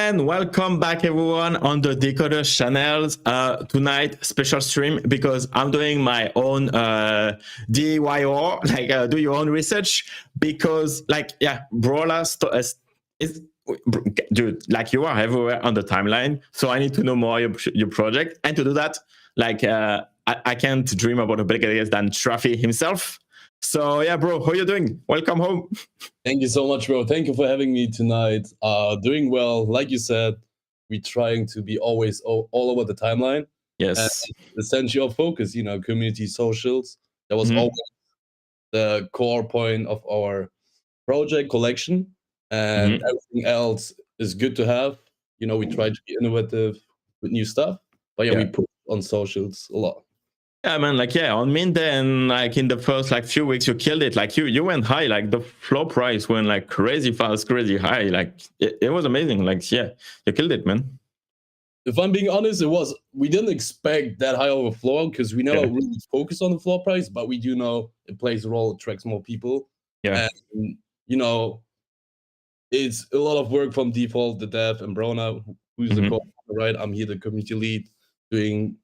and welcome back everyone on the Decod3rs channels. Tonight, special stream because I'm doing my own DIY, like do your own research, because Brohalla is dude, like you are everywhere on the timeline. So I need to know more your project, and to do that, I can't dream about a better guest than Traffy himself. So yeah, bro, how you doing? Welcome home. Thank you so much, bro. Thank you for having me tonight. Doing well. Like you said, we're trying to be always all over the timeline. Yes. And essentially our focus, community socials. That was always the core point of our project collection. And everything else is good to have. We try to be innovative with new stuff. But we put on socials a lot. Yeah, man, on mint and in the first few weeks you killed it. You went high, the floor price went crazy fast, crazy high. It was amazing. You killed it, man. If I'm being honest, we didn't expect that high of a floor because we never really focus on the floor price, but we do know it plays a role, attracts more people. Yeah. And it's a lot of work from Default, the dev, and Brohalla, who's the co-founder, right? I'm here, the community lead, doing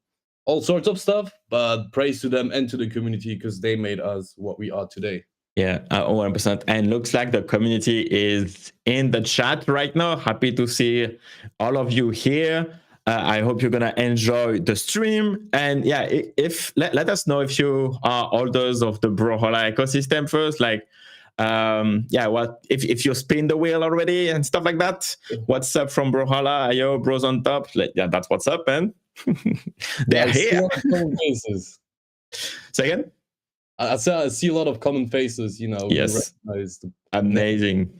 all sorts of stuff, but praise to them and to the community because they made us what we are today. Yeah, 100%. And looks like the community is in the chat right now. Happy to see all of you here. I hope you're gonna enjoy the stream. And yeah, let us know if you are holders of the Brohalla ecosystem first. What if you spin the wheel already and stuff like that? What's up from Brohalla? Yo, bros on top. That's what's up, man. They're here. Faces. Say again? I see a lot of common faces, Yes. Amazing.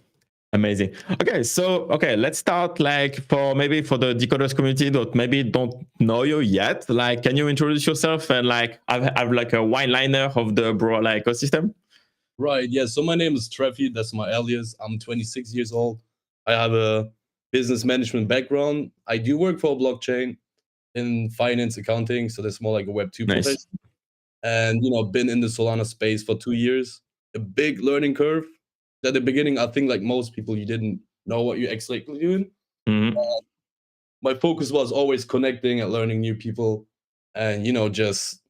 Okay, let's start for the Decod3rs community that maybe don't know you yet. Can you introduce yourself and have a one-liner of the Brohalla ecosystem? Right, yeah. So my name is Traffy, that's my alias. I'm 26 years old. I have a business management background. I do work for a blockchain in finance accounting, so that's more like a Web2 profession. And been in the Solana space for 2 years. A big learning curve. At the beginning, I think like most people, you didn't know what you're actually doing. My focus was always connecting and learning new people, and just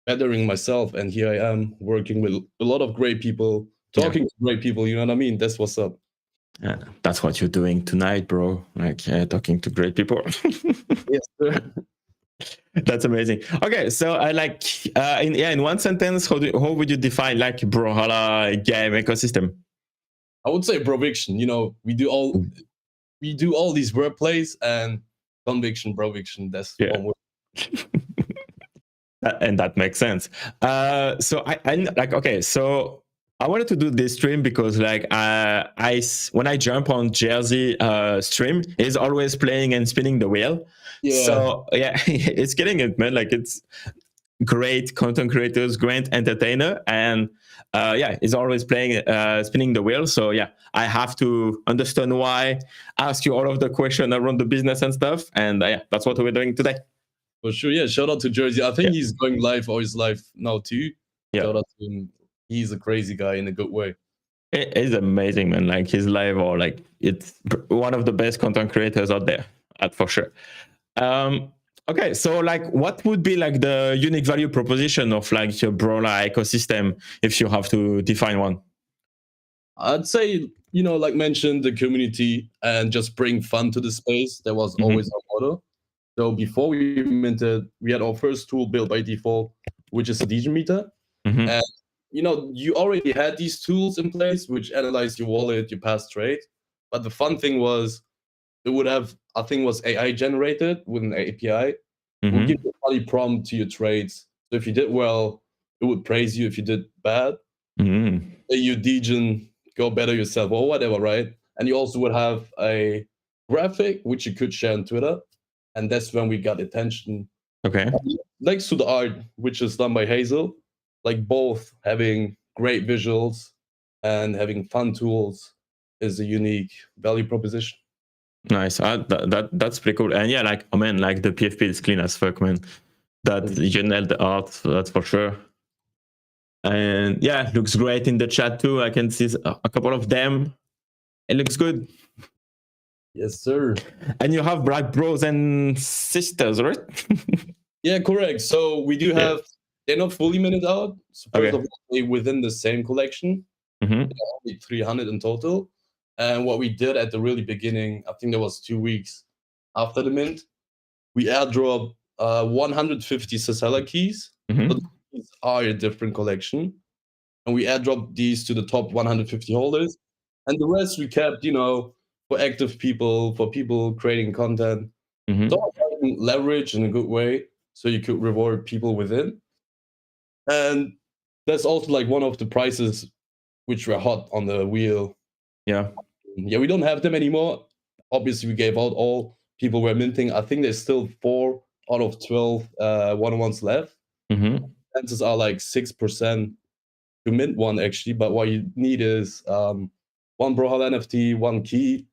bettering myself. And here I am working with a lot of great people, talking to great people. You know what I mean? That's what's up. Yeah, that's what you're doing tonight, bro. Talking to great people. Yes, sir. That's amazing. Okay, so in one sentence, how would you define Brohalla game ecosystem? I would say broviction. We do all these wordplays and conviction, broviction. That's one word. And that makes sense. So so I wanted to do this stream because when I jump on Jersey stream, he's always playing and spinning the wheel. Yeah. So yeah, it's getting it, man. It's great content creators, great entertainer, and he's always playing, spinning the wheel. So yeah, I have to understand why, ask you all of the questions around the business and stuff, and that's what we're doing today. For sure, yeah. Shout out to Jersey. I think he's going live, or he's live now too. Yeah. Shout out to him. He's a crazy guy in a good way. It's amazing, man. His live, or it's one of the best content creators out there, that's for sure. Okay, so what would be the unique value proposition of your Brohalla ecosystem if you have to define one? I'd say, like mentioned, the community and just bring fun to the space. That was always our motto. So before we minted, we had our first tool built by default, which is a DJ meter. And you already had these tools in place which analyze your wallet, your past trade. But the fun thing was it would have, I think it was AI generated with an API. It would give you a funny prompt to your trades. So if you did well, it would praise you. If you did bad, you degen, go better yourself or whatever, right? And you also would have a graphic which you could share on Twitter. And that's when we got attention. Okay. Next to the art, which is done by Hazel, both having great visuals and having fun tools is a unique value proposition. Nice. That's pretty cool. And yeah, the PFP is clean as fuck, man. That you nailed the art, that's for sure. And yeah, it looks great in the chat too. I can see a couple of them. It looks good. Yes, sir. And you have black bros and sisters, right? Yeah, correct. So we do have, they're not fully minted out. So first of all, they're within the same collection. Mm-hmm. Only 300 in total. And what we did at the really beginning, I think that was 2 weeks after the mint, we airdropped 150 Sasella keys. Mm-hmm. So these are a different collection. And we airdropped these to the top 150 holders. And the rest we kept, for active people, for people creating content. Mm-hmm. So leverage in a good way, so you could reward people within. And that's also like one of the prices which were hot on the wheel. Yeah. Yeah, we don't have them anymore. Obviously, we gave out all people were minting. I think there's still 4 out of 12 one-on-ones left. Mm-hmm. Chances are like 6% to mint one, actually. But what you need is one Brohalla NFT, one key,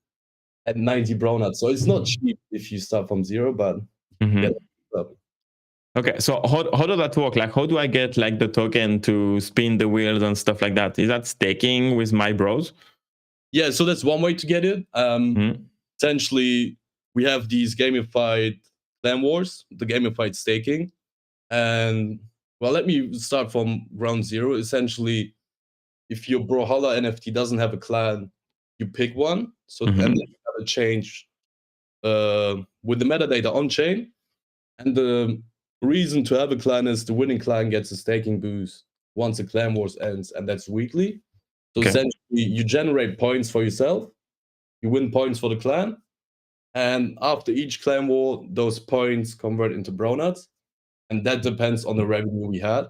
at 90 bronuts. So it's not cheap if you start from 0, but Okay, so how does that work? Like, how do I get like the token to spin the wheels and stuff like that? Is that staking with my bros? Yeah, so that's one way to get it. Essentially, we have these gamified clan wars, the gamified staking. And well, let me start from ground zero. Essentially, if your Brohalla NFT doesn't have a clan, you pick one. So and then you have a change with the metadata on chain. And the reason to have a clan is the winning clan gets a staking boost once the clan wars ends, and that's weekly. So essentially, you generate points for yourself, you win points for the clan, and after each clan war, those points convert into bronuts, and that depends on the revenue we had.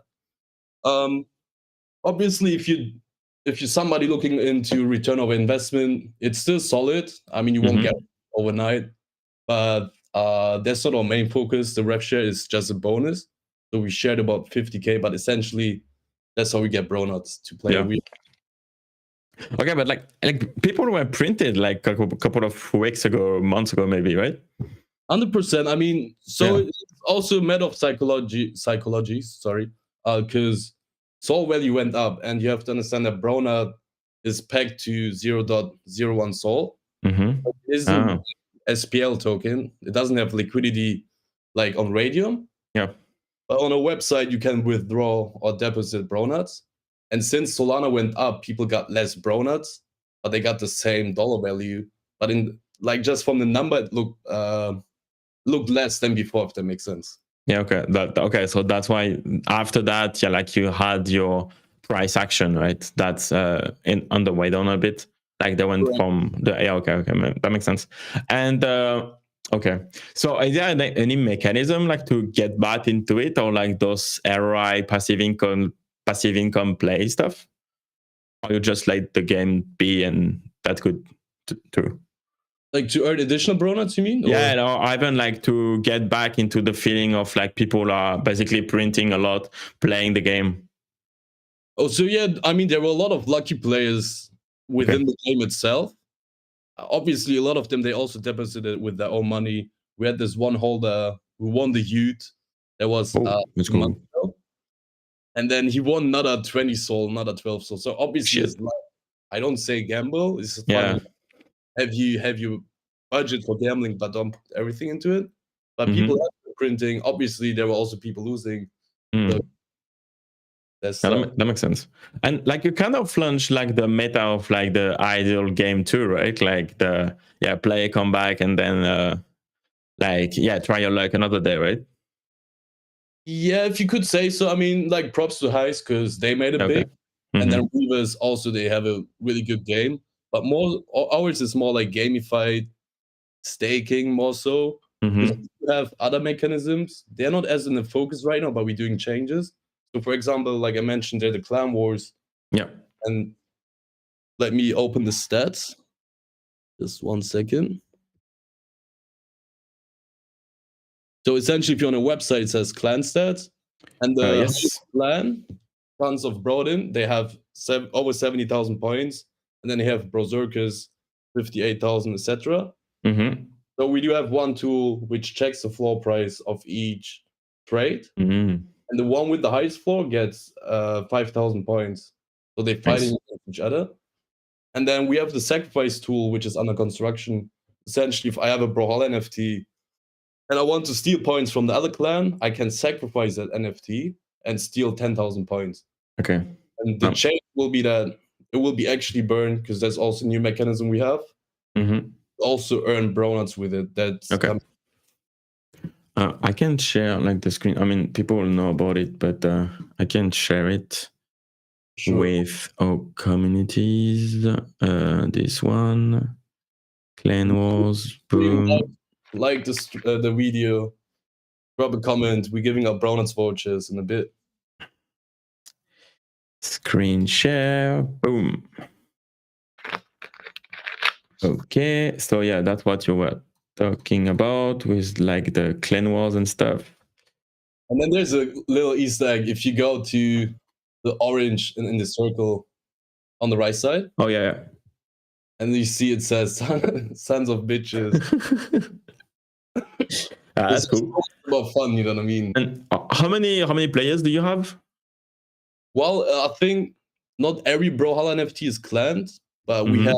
Obviously, if you're somebody looking into return of investment, it's still solid. I mean, you won't get it overnight, but that's sort of our main focus. The rev share is just a bonus. So we shared about 50K, but essentially that's how we get bronuts to play a wheel. Okay, but like people were printed like a couple of weeks ago, months ago, maybe, right? 100%. I mean, so it's also a matter of psychology, sorry, because Sol value went up, and you have to understand that Bronut is pegged to 0.01 Sol. Mm-hmm. It is an SPL token. It doesn't have liquidity like on Radium. Yeah. But on a website, you can withdraw or deposit Bronuts. And since Solana went up, people got less Bronuts, but they got the same dollar value. But in like just from the number, it looked less than before, if that makes sense. Yeah, okay. Okay, so that's why after that, like you had your price action, right? That's on the way down a bit. Like they went from the okay, that makes sense. And okay, so is there any mechanism like to get back into it, or like those ROI passive income play stuff, or you just let the game be and that's good too? Like to earn additional bronuts, you mean? Yeah, or even like to get back into the feeling of like people are basically printing a lot, playing the game. Oh, so yeah, I mean, there were a lot of lucky players within the game itself. Obviously, a lot of them, they also deposited with their own money. We had this one holder who won the Ute. That was that's cool. And then he won another 20 Sol, another 12 Sol. So obviously, it's like, I don't say gamble. It's just fun. Have you budget for gambling, but don't put everything into it? But people have printing. Obviously, there were also people losing. That makes sense. And like you kind of launched like the meta of like the ideal game too, right? Like the play, come back, and then try your luck another day, right? Yeah, if you could say so. I mean, like props to Heist because they made it big. And then Weavers also, they have a really good game. But ours is more like gamified staking, more so. We have other mechanisms. They're not as in the focus right now, but we're doing changes. So, for example, like I mentioned, they're the clan wars. Yeah. And let me open the stats. Just 1 second. So essentially, if you're on a website, it says clan stats. And the clan, tons of Brodin, they have over 70,000 points. And then they have Berserkers, 58,000, etc. So we do have one tool which checks the floor price of each trade. And the one with the highest floor gets 5,000 points. So they're fighting against each other. And then we have the sacrifice tool, which is under construction, essentially, if I have a Brohalla NFT and I want to steal points from the other clan, I can sacrifice that NFT and steal 10,000 points. Okay. And the change will be that it will be actually burned, because there's also a new mechanism we have. Also earn bronuts with it. That's okay. I can share like the screen. I mean, people will know about it, but I can share it with our communities. This one, Clan Wars, boom. Like this, the video. Drop a comment. We're giving out bronuts vouchers in a bit. Screen share, boom. Okay, so yeah, that's what you were talking about with like the clan wars and stuff. And then there's a little Easter egg. If you go to the orange in the circle on the right side. Oh yeah. And you see it says "sons of bitches." That's cool. About fun, you know what I mean? And how many players do you have? Well, I think not every Brohalla NFT is clanned, but we have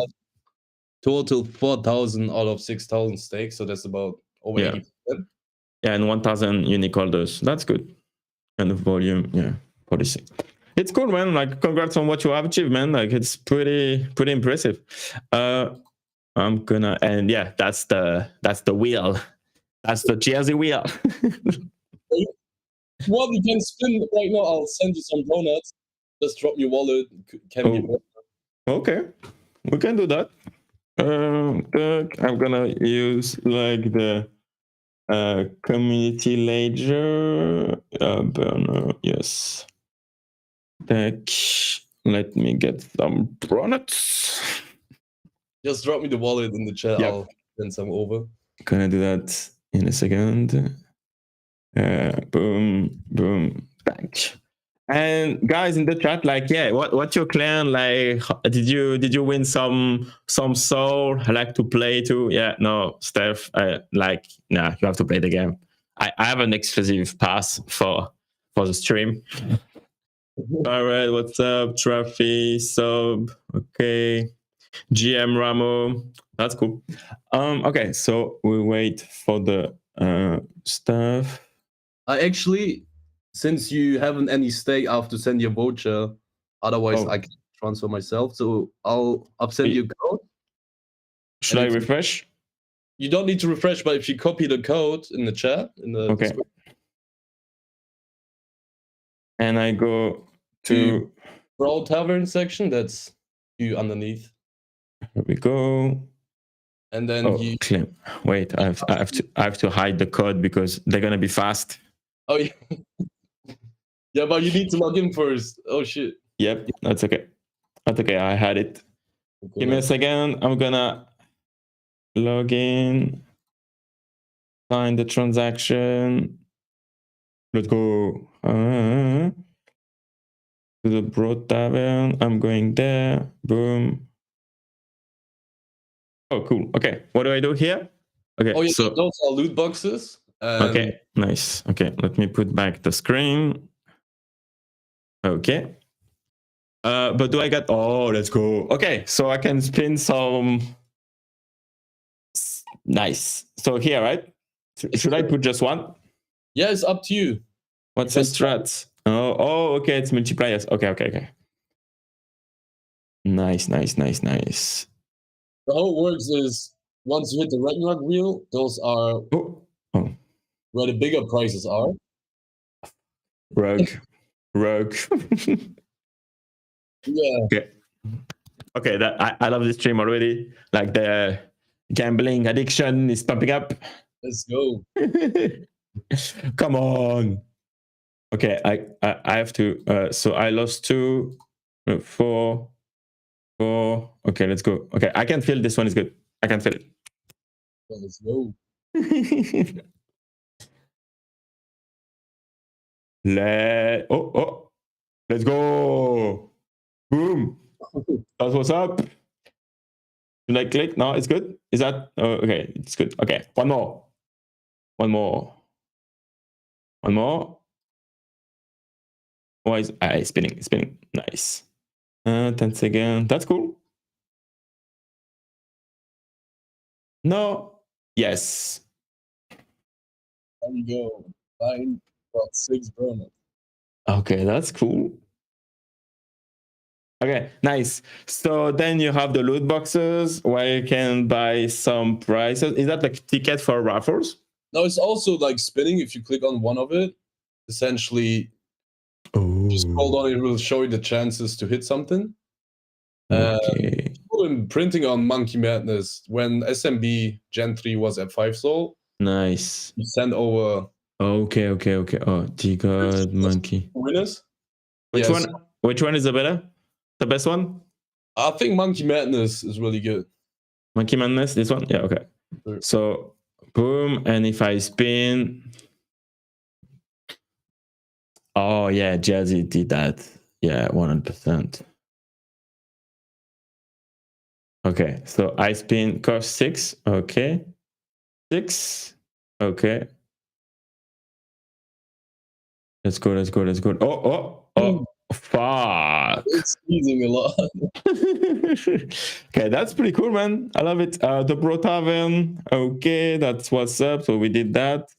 total 4,000 out of 6,000 stakes, so that's about over 80%. Yeah, and 1,000 unique holders. That's good. And the volume, policy. It's cool, man. Like, congrats on what you have achieved, man. Like, it's pretty impressive. I'm gonna, and yeah, that's the wheel. That's the Jersey wheel. Well, we can spin right now. I'll send you some donuts. Just drop your wallet. Okay, we can do that. I'm gonna use like the community ledger burner. Yes. Deck. Let me get some donuts. Just drop me the wallet in the chat. Yep. I'll send some over. Gonna do that in a second. Boom, boom, back. And guys in the chat, like, yeah, what's your clan like? Did you win some soul? I like to play too. Yeah, no, Steph, you have to play the game. I have an exclusive pass for the stream. All right, what's up, Traffy, sub? Okay, GM Ramo, that's cool. Okay, so we wait for the stuff. Actually, since you haven't any stake, I have to send you a voucher. Otherwise, I can transfer myself. So I'll send you a code. Should I refresh? You don't need to refresh, but if you copy the code in the chat, in the okay. And I go to Brawl Tavern section. That's you underneath. Here we go. And then you claim. Wait, I have to hide the code because they're gonna be fast. Oh yeah. Yeah, but you need to log in first. Oh shit. Yep, that's okay. That's okay. I had it. Okay. Give me a second. I'm gonna log in. Sign the transaction. Let's go. To the Broad Tavern. I'm going there. Boom. Oh, cool. Okay. What do I do here? Okay. Oh, yeah, so those are loot boxes. Okay. Nice. Okay. Let me put back the screen. Okay. But do I get? Oh, let's go. Okay. So I can spin some. Nice. So here, right? Should I put just one? Yeah, it's up to you. What's the strat? Oh, okay. It's multipliers. Okay. Nice. The how it works is once you hit the Ragnarok wheel, those are where the bigger prices are. Rogue. Yeah. Okay. That I love this stream already. Like the gambling addiction is pumping up. Let's go. Come on. Okay, I have to. So I lost 2, 4. Okay, let's go. Okay, I can feel this one is good. I can feel it. Let's go. Let's go. Boom. That's what's up. Should I click? No, it's good. Is that okay? It's good. Okay, one more. Why is spinning? Nice. 10 seconds. That's cool. No. Yes. There we go. 9.6 burner. Okay, that's cool. Okay, nice. So then you have the loot boxes where you can buy some prizes. Is that like ticket for raffles? No, it's also like spinning. If you click on one of it, essentially, just scroll down, it will show you the chances to hit something. Okay. Printing on Monkey Madness, when SMB Gen 3 was at 5 Sol, Nice. you send over. Okay. Oh, Decod Monkey. Winners. Which Yes. one? Which one is the better? The best one? I think Monkey Madness is really good. Monkey Madness. This one? Yeah. Okay. Sure. So boom, and if I spin, oh yeah, Jazzy did that. Yeah, 100%. Okay, so I spin cost 6. Okay, 6. Okay. Let's go. Oh, fuck. It's squeezing a lot. Okay, that's pretty cool, man. I love it. The Bro Tavern. Okay, that's what's up. So we did that.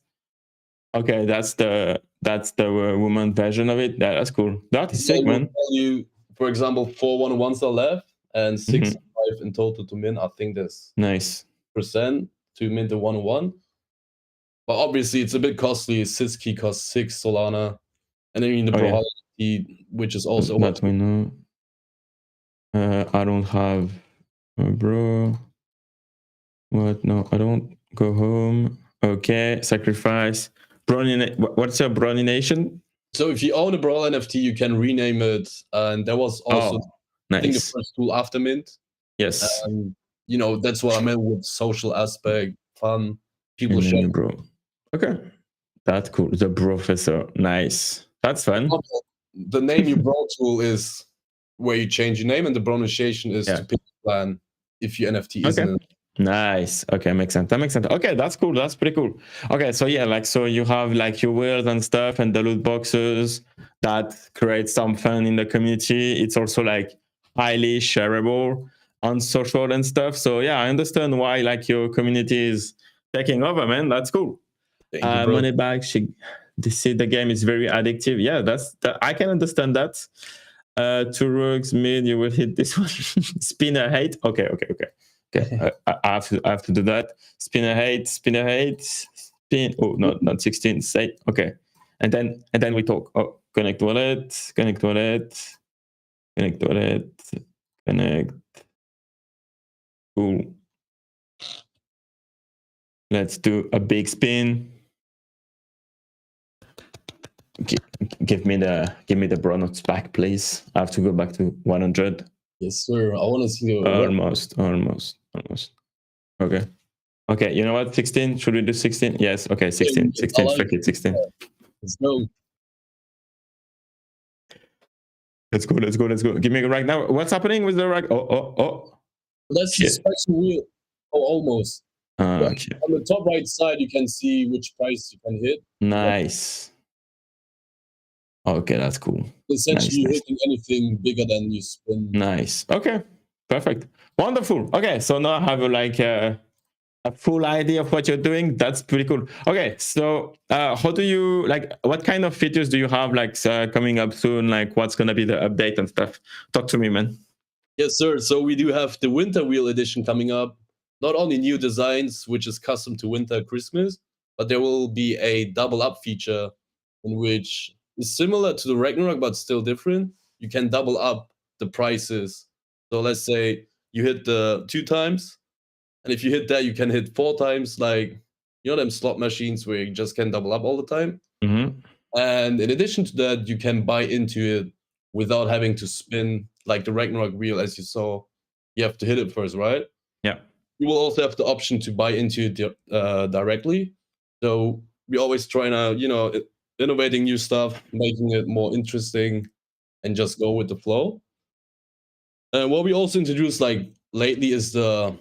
Okay, that's the woman version of it. Yeah, that's cool. That is sick, man. Tell you, for example, 4 1-1s are left and 6 5 in total to min. I think there's nice percent to mint the 1-1. But obviously, it's a bit costly. Sys key costs 6 Solana, and then the Brohalla key, which is also. That we know. I don't have a bro. What? No, I don't. Go home. Okay, sacrifice. Brony. What's your Brony Nation? So if you own a Brawl NFT, you can rename it, and there was also nice. I think the first tool after mint. Yes. You know, that's what I meant with social aspect, fun, people share. Bro. Okay, that's cool. The Professor, nice. That's fun. The name you brought tool is where you change your name, and the pronunciation is to pick a plan if your NFT isn't. Okay. Nice. Okay, makes sense. That makes sense. Okay, that's cool. That's pretty cool. Okay, so yeah, like so you have like your wheels and stuff and the loot boxes that create some fun in the community. It's also like highly shareable on social and stuff. So yeah, I understand why like your community is taking over, man. That's cool. Money back. They say the game is very addictive. Yeah, I can understand that. Two rugs mid, you will hit this one. Spinner hate. Okay. I have to do that. Spinner hate, spin. Oh, not 16. Say okay, and then we talk. Oh, connect wallet. Cool. Let's do a big spin. Give me the Bronots back, please. I have to go back to 100. Yes, sir. I want to see almost. Okay. You know what? 16. Should we do 16? Yes. Okay. 16. 16. Fuck it. 16. Let's go. Let's go. Give me right now. What's happening with the rag? Oh. That's the special wheel. Oh, almost. Okay. On the top right side, you can see which price you can hit. Nice. Okay, that's cool. Essentially, you're hitting anything bigger than you spin. Nice. Okay, perfect. Wonderful. Okay, so now I have a full idea of what you're doing. That's pretty cool. Okay, so how do you what kind of features do you have coming up soon? Like what's gonna be the update and stuff? Talk to me, man. Yes, sir. So we do have the Winter Wheel Edition coming up. Not only new designs, which is custom to Winter Christmas, but there will be a double up feature in which is similar to the Ragnarok, but still different. You can double up the prices. So let's say you hit the 2 times, and if you hit that, you can hit 4 times, like, you know, them slot machines where you just can double up all the time. Mm-hmm. And in addition to that, you can buy into it without having to spin like the Ragnarok wheel, as you saw. You have to hit it first, right? Yeah. You will also have the option to buy into it directly. So we always trying to, you know, innovating new stuff, making it more interesting, and just go with the flow. And what we also introduced like lately is the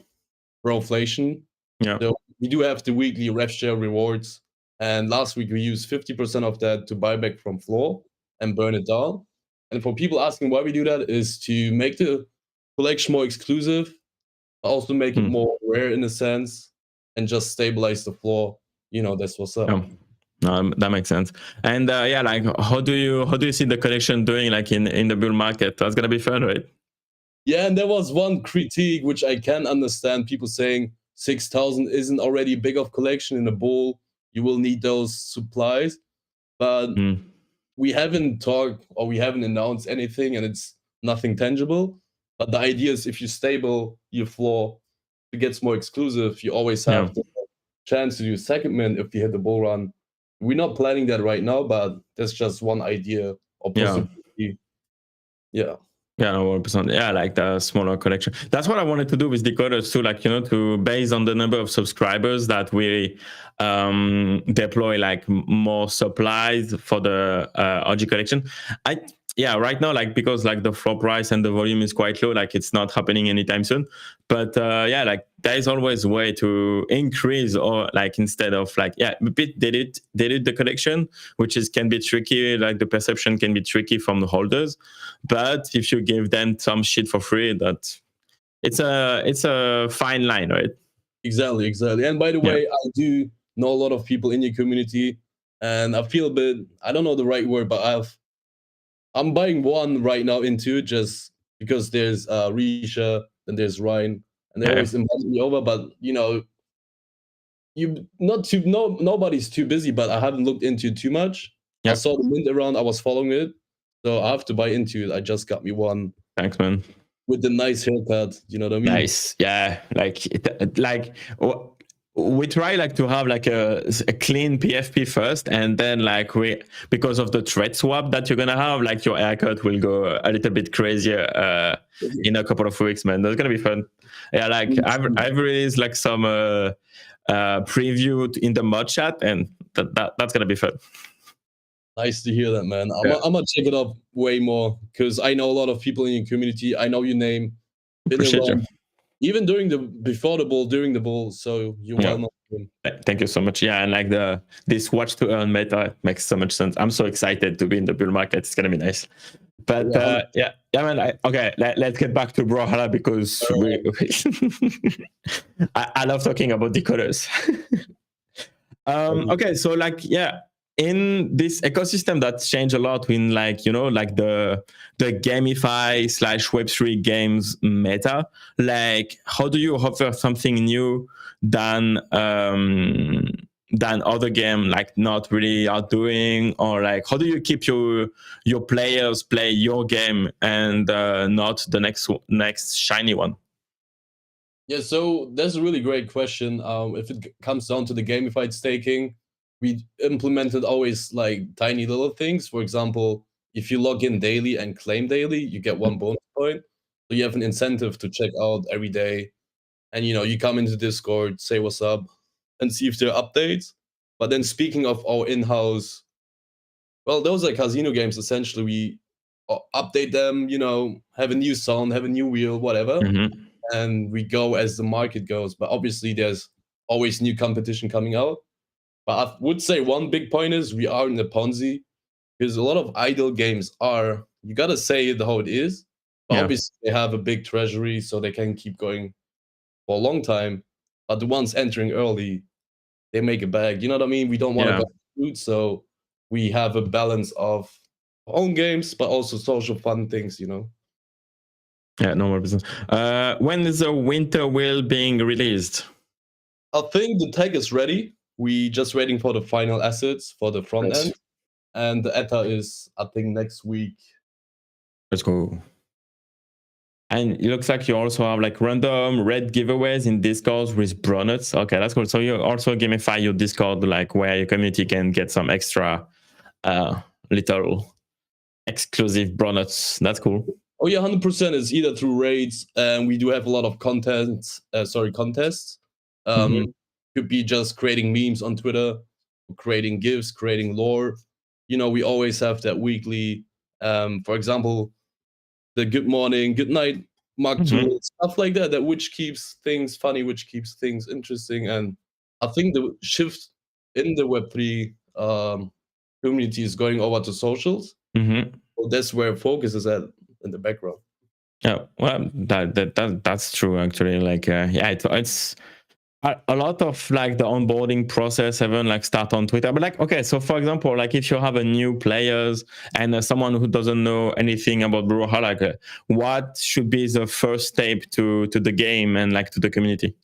Broflation. Yeah. So we do have the weekly rev share rewards, and last week we used 50% of that to buy back from floor and burn it down. And for people asking why we do that is to make the collection more exclusive, also make it more rare in a sense, and just stabilize the floor. That's what's up. That makes sense. And like how do you see the collection doing like in the bull market? That's gonna be fun, right? Yeah, and there was one critique which I can understand, people saying 6,000 isn't already big of collection in a bull. You will need those supplies. But we haven't talked or we haven't announced anything, and it's nothing tangible. But the idea is if you stable your floor, it gets more exclusive. You always have the chance to do a second mint if you hit the bull run. We're not planning that right now, but that's just one idea or possibility. Yeah. Yeah, no, 100%. Yeah, like the smaller collection. That's what I wanted to do with Decod3rs too, like, to based on the number of subscribers that we deploy like more supplies for the OG collection. Right now, like, because like the floor price and the volume is quite low, like it's not happening anytime soon. But like there is always a way to increase, or like instead of like, a bit delete the collection, which can be tricky. Like the perception can be tricky from the holders. But if you give them some shit for free, that it's a fine line, right? Exactly. And by the way, I do know a lot of people in your community, and I feel a bit, I don't know the right word, but I'm buying one right now into just because there's Risha and there's Ryan, and they always invite me over. But nobody's too busy. But I haven't looked into it too much. I saw the mint around. I was following it, so I have to buy into it. I just got me one. Thanks, man. With the nice haircut, you know what I mean? Nice, yeah. We try like to have like a clean PFP first, and then like because of the trade swap that you're gonna have, like your haircut will go a little bit crazier in a couple of weeks, man. That's gonna be fun. Yeah, like I've released like some preview in the mod chat, and that's gonna be fun. Nice to hear that, man. I'm gonna check it up way more because I know a lot of people in your community. I know your name. Appreciate you. Even before the bull, during the bull, so you're well known. Thank you so much. Yeah, and like this watch to earn meta makes so much sense. I'm so excited to be in the bull market. It's gonna be nice. But man. Let's get back to Brohalla because I love talking about decoders. Okay, so like in this ecosystem that's changed a lot in like like the gamify / Web3 games meta, like how do you offer something new than other game like not really are doing, or like how do you keep your players play your game and not the next shiny one? Yeah, so that's a really great question. If it comes down to the gamified staking, we implemented always like tiny little things. For example, if you log in daily and claim daily, you get 1 bonus point. So you have an incentive to check out every day. And you come into Discord, say what's up, and see if there are updates. But then speaking of our in-house, well, those are casino games. Essentially, we update them, have a new sound, have a new wheel, whatever. And we go as the market goes. But obviously, there's always new competition coming out. But I would say one big point is we are in the Ponzi, because a lot of idle games are, you got to say it how it is. But obviously, they have a big treasury, so they can keep going for a long time. But the ones entering early, they make a bag. You know what I mean? We don't want to go food, so we have a balance of our own games, but also social fun things, Yeah, no more business. When is the winter wheel being released? I think the tech is ready. We just waiting for the final assets for the front end, and the ETA is, I think, next week. Let's go. And it looks like you also have like random red giveaways in Discord with Bronuts. Okay, that's cool. So you also gamify your Discord, like where your community can get some extra little exclusive Bronuts. That's cool. Oh yeah, 100% is either through raids, and we do have a lot of contests. Could be just creating memes on Twitter, creating GIFs, creating lore. We always have that weekly, for example, the good morning, good night Mark tool, stuff like that, which keeps things funny, which keeps things interesting. And I think the shift in the Web3 community is going over to socials. So that's where focus is at in the background. Yeah, well, that's true actually. Like, it's a lot of like the onboarding process even like start on Twitter. But like, okay, so for example, like if you have a new players and someone who doesn't know anything about Brohalla, like what should be the first step to the game and like to the community?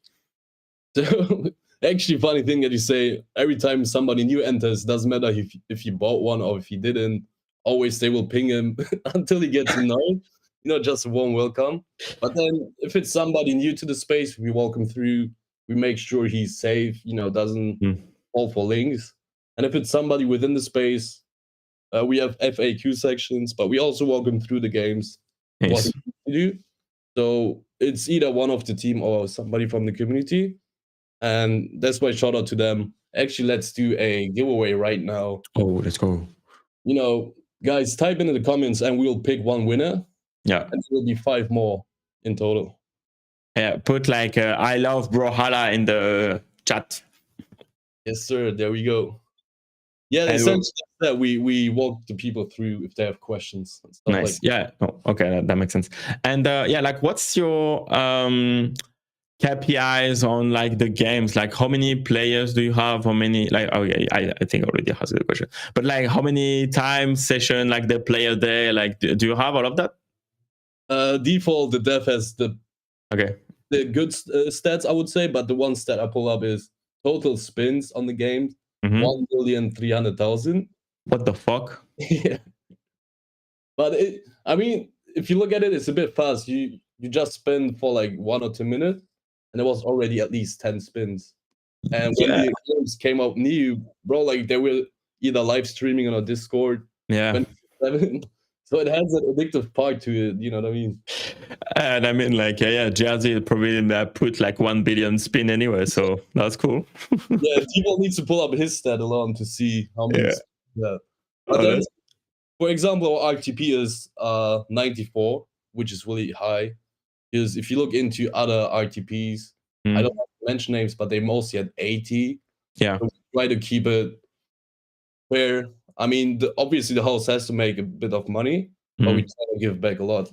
So actually, funny thing that you say, every time somebody new enters, doesn't matter if he bought one or if he didn't, always they will ping him until he gets annoyed. Just a warm welcome. But then if it's somebody new to the space, we welcome through. We make sure he's safe, doesn't fall for links. And if it's somebody within the space, we have FAQ sections, but we also welcome through the games. Nice. What to do. So it's either one of the team or somebody from the community. And that's why shout out to them. Actually, let's do a giveaway right now. Oh, let's go. Guys, type in the comments and we'll pick one winner. Yeah. And there will be 5 more in total. Yeah, put like I love Brohalla in the chat. Yes, sir. There we go. Yeah, essentially that we walk the people through if they have questions and stuff. Nice. Yeah. Oh, okay, that makes sense. And yeah, like what's your KPIs on like the games? Like how many players do you have? How many like I think already has the question. But like how many times session like the player day? Like do you have all of that? Default, the dev has the good stats, I would say, but the one stat I pull up is total spins on the game, 1,300,000. What the fuck? Yeah. But if you look at it, it's a bit fast. You just spin for like 1 or 2 minutes, and there was already at least 10 spins. And when the games came out new, bro, like they were either live streaming on a Discord. Yeah. So it has an addictive part to it, you know what I mean? And I mean, like, Jersey probably put like 1 billion spin anyway, so that's cool. Yeah, people need to pull up his stat alone to see how many. Yeah. But then, for example, our RTP is 94, which is really high. Because if you look into other RTPs, I don't have to mention names, but they mostly had 80. Yeah. So we try to keep it fair. I mean, obviously the host has to make a bit of money, but we try to give back a lot.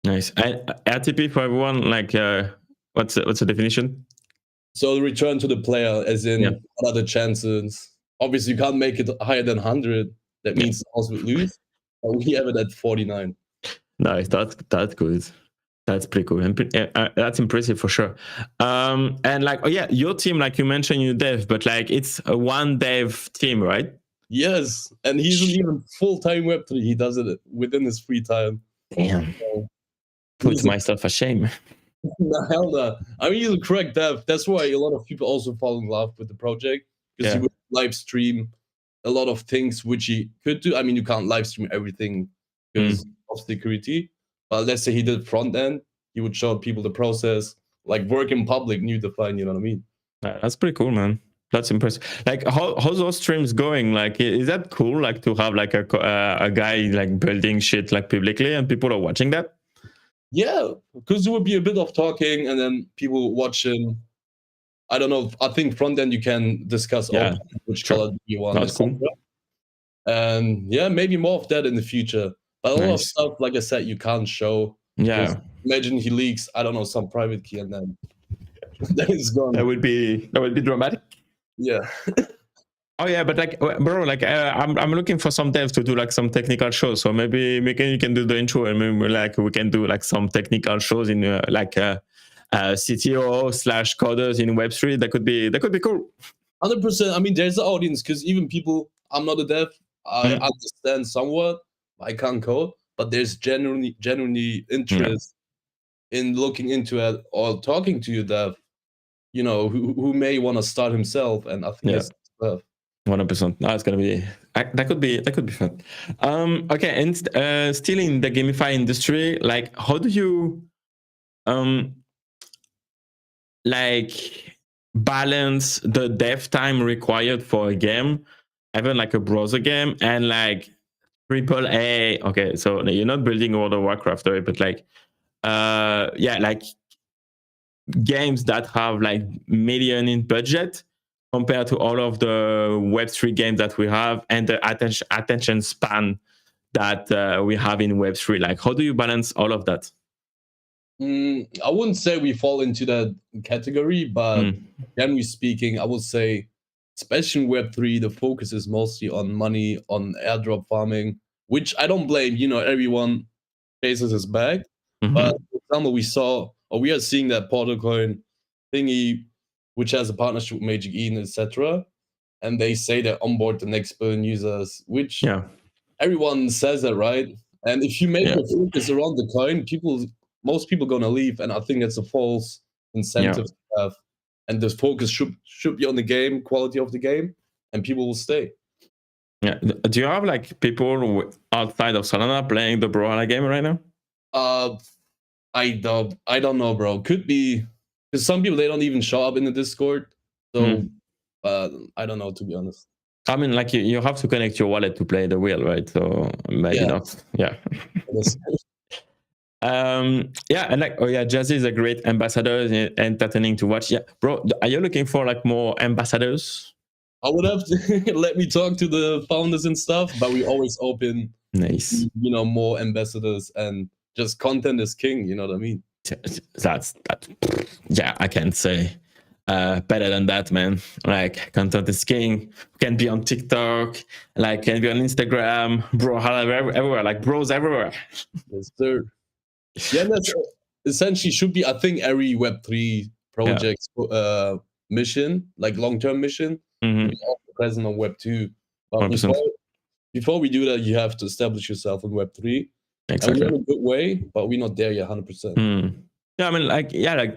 Nice. And RTP for everyone, like, what's the definition? So the return to the player, as in what are the chances? Obviously, you can't make it higher than 100. That means the host would lose. But we have it at 49. Nice. That's good. That's pretty cool. And that's impressive for sure. And like, your team, like you mentioned, you dev, but like it's a one dev team, right? Yes, and he's even full-time Web3. He does it within his free time. Damn. So, put myself ashamed. No, hell no. I mean, he's a correct dev. That's why a lot of people also fall in love with the project, because he would live stream a lot of things which he could do. I mean, you can't live stream everything because of security. But let's say he did front end, he would show people the process, like work in public, new define, you know what I mean? That's pretty cool, man. That's impressive. Like, how's those streams going? Like, is that cool? Like to have like a guy like building shit like publicly and people are watching that? Yeah, because it would be a bit of talking and then people watching. I don't know. I think front end you can discuss which color you want. That's cool. And maybe more of that in the future. But a lot of stuff, like I said, you can't show. Yeah. Imagine he leaks, I don't know, some private key and then it's gone. That would be dramatic. Yeah. Oh yeah, but like, bro, like I'm looking for some devs to do like some technical shows. So maybe you can do the intro, and maybe like we can do like some technical shows in like CTO/coders in Web3. That could be cool. 100%. I mean, there's an audience because even people. I'm not a dev. I understand somewhat. I can't code, but there's genuinely interest in looking into it or talking to your dev. You know, who may want to start himself, and I think that's stuff. 100%. No, it's gonna be that could be fun. Okay, and still in the gamify industry, like how do you like balance the dev time required for a game, even like a browser game, and like AAA? Okay, so you're not building World of Warcraft, right? But like like games that have like million in budget compared to all of the Web3 games that we have and the attention span that we have in Web3. Like, how do you balance all of that? I wouldn't say we fall into that category, but generally speaking, I would say, especially in Web3, the focus is mostly on money, on airdrop farming, which I don't blame. Everyone chases his bag. But for example, we are seeing that Portalcoin thingy, which has a partnership with Magic Eden, etc. And they say they onboard the next billion users, which everyone says that, right? And if you make a focus around the coin, most people gonna leave, and I think it's a false incentive to have. And the focus should be on the game, quality of the game, and people will stay. Yeah. Do you have like people outside of Solana playing the Brohalla game right now? I don't know, bro. Could be because some people, they don't even show up in the Discord. So I don't know, to be honest. I mean, like you have to connect your wallet to play the wheel, right? So maybe not. Yeah. And like, Jazzy is a great ambassador, entertaining to watch. Yeah, bro, are you looking for like more ambassadors? I would have to let me talk to the founders and stuff, but we always open. Nice. More ambassadors, and just content is king. You know what I mean? That's yeah, I can't say better than that, man. Like, content is king. Can be on TikTok, like can be on Instagram, Brohalla everywhere, like bros everywhere. Yes, sir. Yeah, that's essentially should be. I think every Web3 project mission, like long-term mission, be also present on Web2. But before we do that, you have to establish yourself on Web3. Exactly. And we're in a good way, but we're not there yet, 100%. Yeah, I mean, like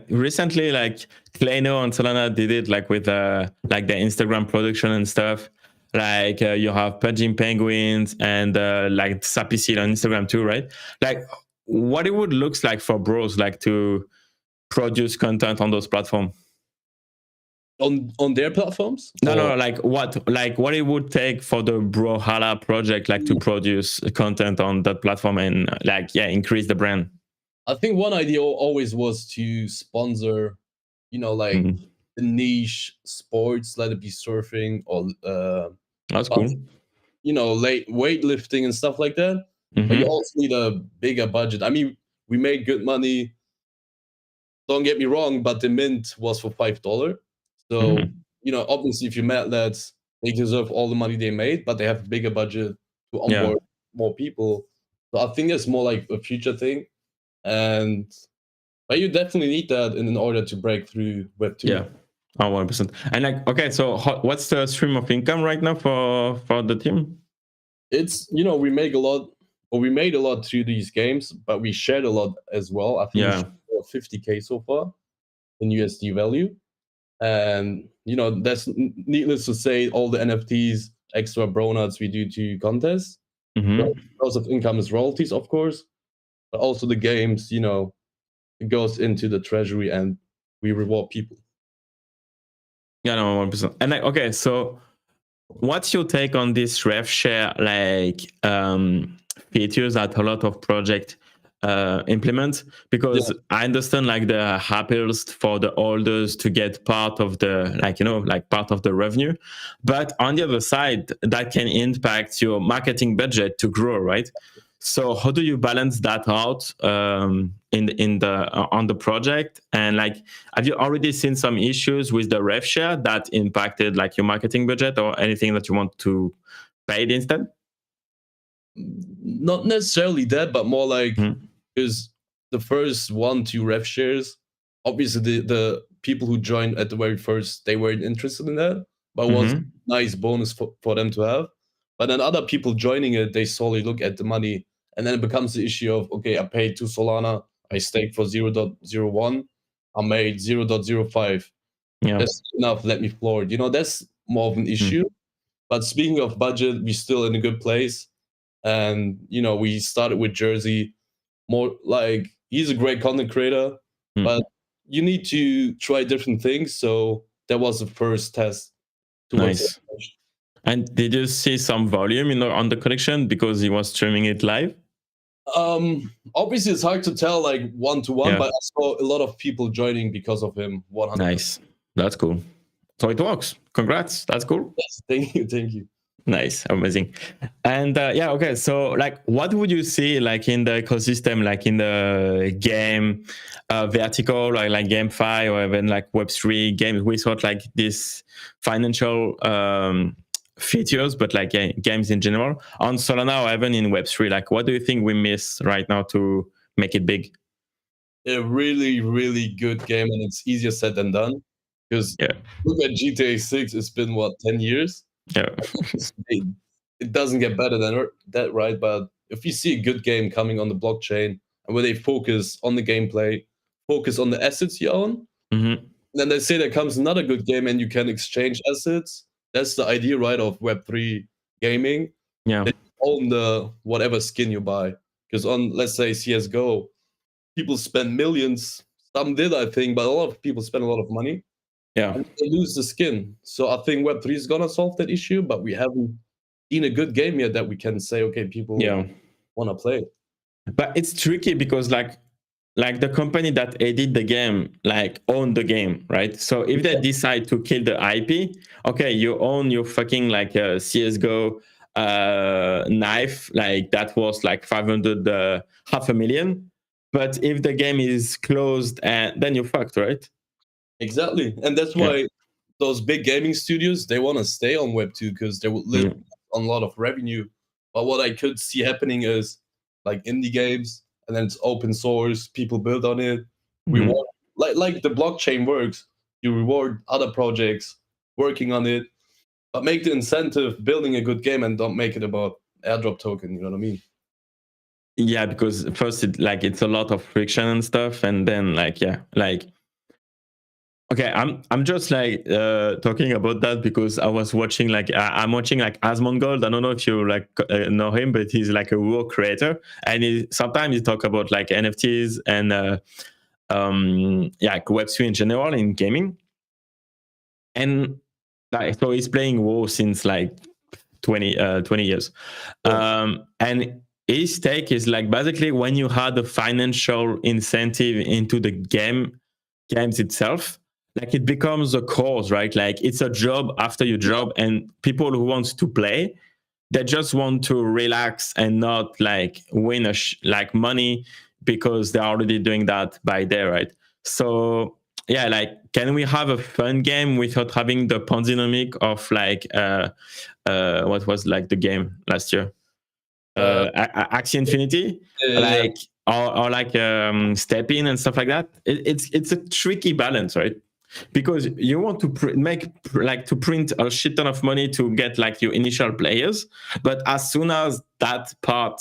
recently, like Kleno and Solana did it, like with like the Instagram production and stuff. Like you have Pudging Penguins and like Sappy Seed on Instagram too, right? Like, what it would looks like for bros, like to produce content on those platforms. On their platforms? No, like what it would take for the Brohalla project, like to produce content on that platform and like increase the brand. I think one idea always was to sponsor, like the niche sports, let it be surfing or that's cool. Late weightlifting and stuff like that. But you also need a bigger budget. I mean, we made good money. Don't get me wrong, but the mint was for $5. So, obviously, if you met that, they deserve all the money they made, but they have a bigger budget to onboard more people. So I think it's more like a future thing. But you definitely need that in order to break through Web2. Yeah, 100%. And like, okay, so what's the stream of income right now for the team? It's, we make a lot, or we made a lot through these games, but we shared a lot as well. I think we shared 50K so far in USD value. And, that's needless to say, all the NFTs, extra bro nuts we do to contests. Source of income is royalties, of course, but also the games, it goes into the treasury and we reward people. Yeah, no, 100%. And like, okay, so what's your take on this rev share, like features that a lot of projects implement? Because I understand like the happiest for the holders to get part of the part of the revenue, but on the other side, that can impact your marketing budget to grow, right? So how do you balance that out on the project? And like, have you already seen some issues with the rev share that impacted like your marketing budget or anything that you want to pay it instead? Not necessarily that, but more like because the first 1-2 rev shares, obviously the people who joined at the very first, they weren't interested in that, but it was a nice bonus for them to have. But then other people joining it, they solely look at the money. And then it becomes the issue of, okay, I paid 2 Solana, I staked for 0.01, I made 0.05. That's enough, let me floor it. That's more of an issue. But speaking of budget, we're still in a good place. And, we started with Jersey. More like, he's a great content creator, but you need to try different things. So that was the first test. Nice. And did you see some volume, on the collection because he was streaming it live? Obviously it's hard to tell like one-to-one, but I saw a lot of people joining because of him. 100%. Nice. That's cool. So it works. Congrats. That's cool. Yes, thank you. Nice, amazing. And yeah, okay. So, like, what would you see, like, in the ecosystem, like in the game vertical, like GameFi or even like Web3 games, without like this financial features, but like games in general on Solana or even in Web3? Like, what do you think we miss right now to make it big? A really, really good game, and it's easier said than done. Because Yeah, look at GTA 6, it's been what, 10 years? yeah, It, it doesn't get better than that, right? But if you see a good game coming on the blockchain and where they focus on the gameplay, focus on the assets you own, hmm then they say there comes another good game and you can exchange assets. That's the idea, right, of Web3 gaming. yeah, That you own the whatever skin you buy. Because on, let's say, CSGO, people spend millions. Some did, I think, but a lot of people spend a lot of money yeah. and they lose the skin. So I think Web3 is gonna solve that issue, but we haven't seen a good game yet that we can say, okay, people Yeah. want to play. But it's tricky because like the company that edit the game like own the game, right? So if they decide to kill the IP, okay, you own your fucking like CS:GO knife, like that was like 500 half a million. But if the game is closed, and then you're fucked, right? Exactly, and that's Yeah. why those big gaming studios, they want to stay on Web2 because they would live Mm. on a lot of revenue. But what I could see happening is like indie games, and then it's open source. People build on it. Mhm. Reward like the blockchain works. You reward other projects working on it, but make the incentive building a good game and don't make it about airdrop token. You know what I mean? Yeah, because first it's a lot of friction and stuff, and then like yeah, like okay, I'm just like talking about that because I was watching like I'm watching like Asmongold. I don't know if you like know him, but he's like a WoW creator, and sometimes he talk about like NFTs and yeah, like Web3 in general in gaming. And like so he's playing WoW since like 20 years. Yeah. And his take is like basically when you had a financial incentive into the games itself, like it becomes a cause, right? Like it's a job after your job, and people who want to play, they just want to relax and not like win like money because they're already doing that by day, right? So yeah, like can we have a fun game without having the pandemic of like what was like the game last year, Uh, Axie Infinity, yeah. like or like Step In and stuff like that. It's a tricky balance, right? Because you want to like to print a shit ton of money to get like your initial players, but as soon as that part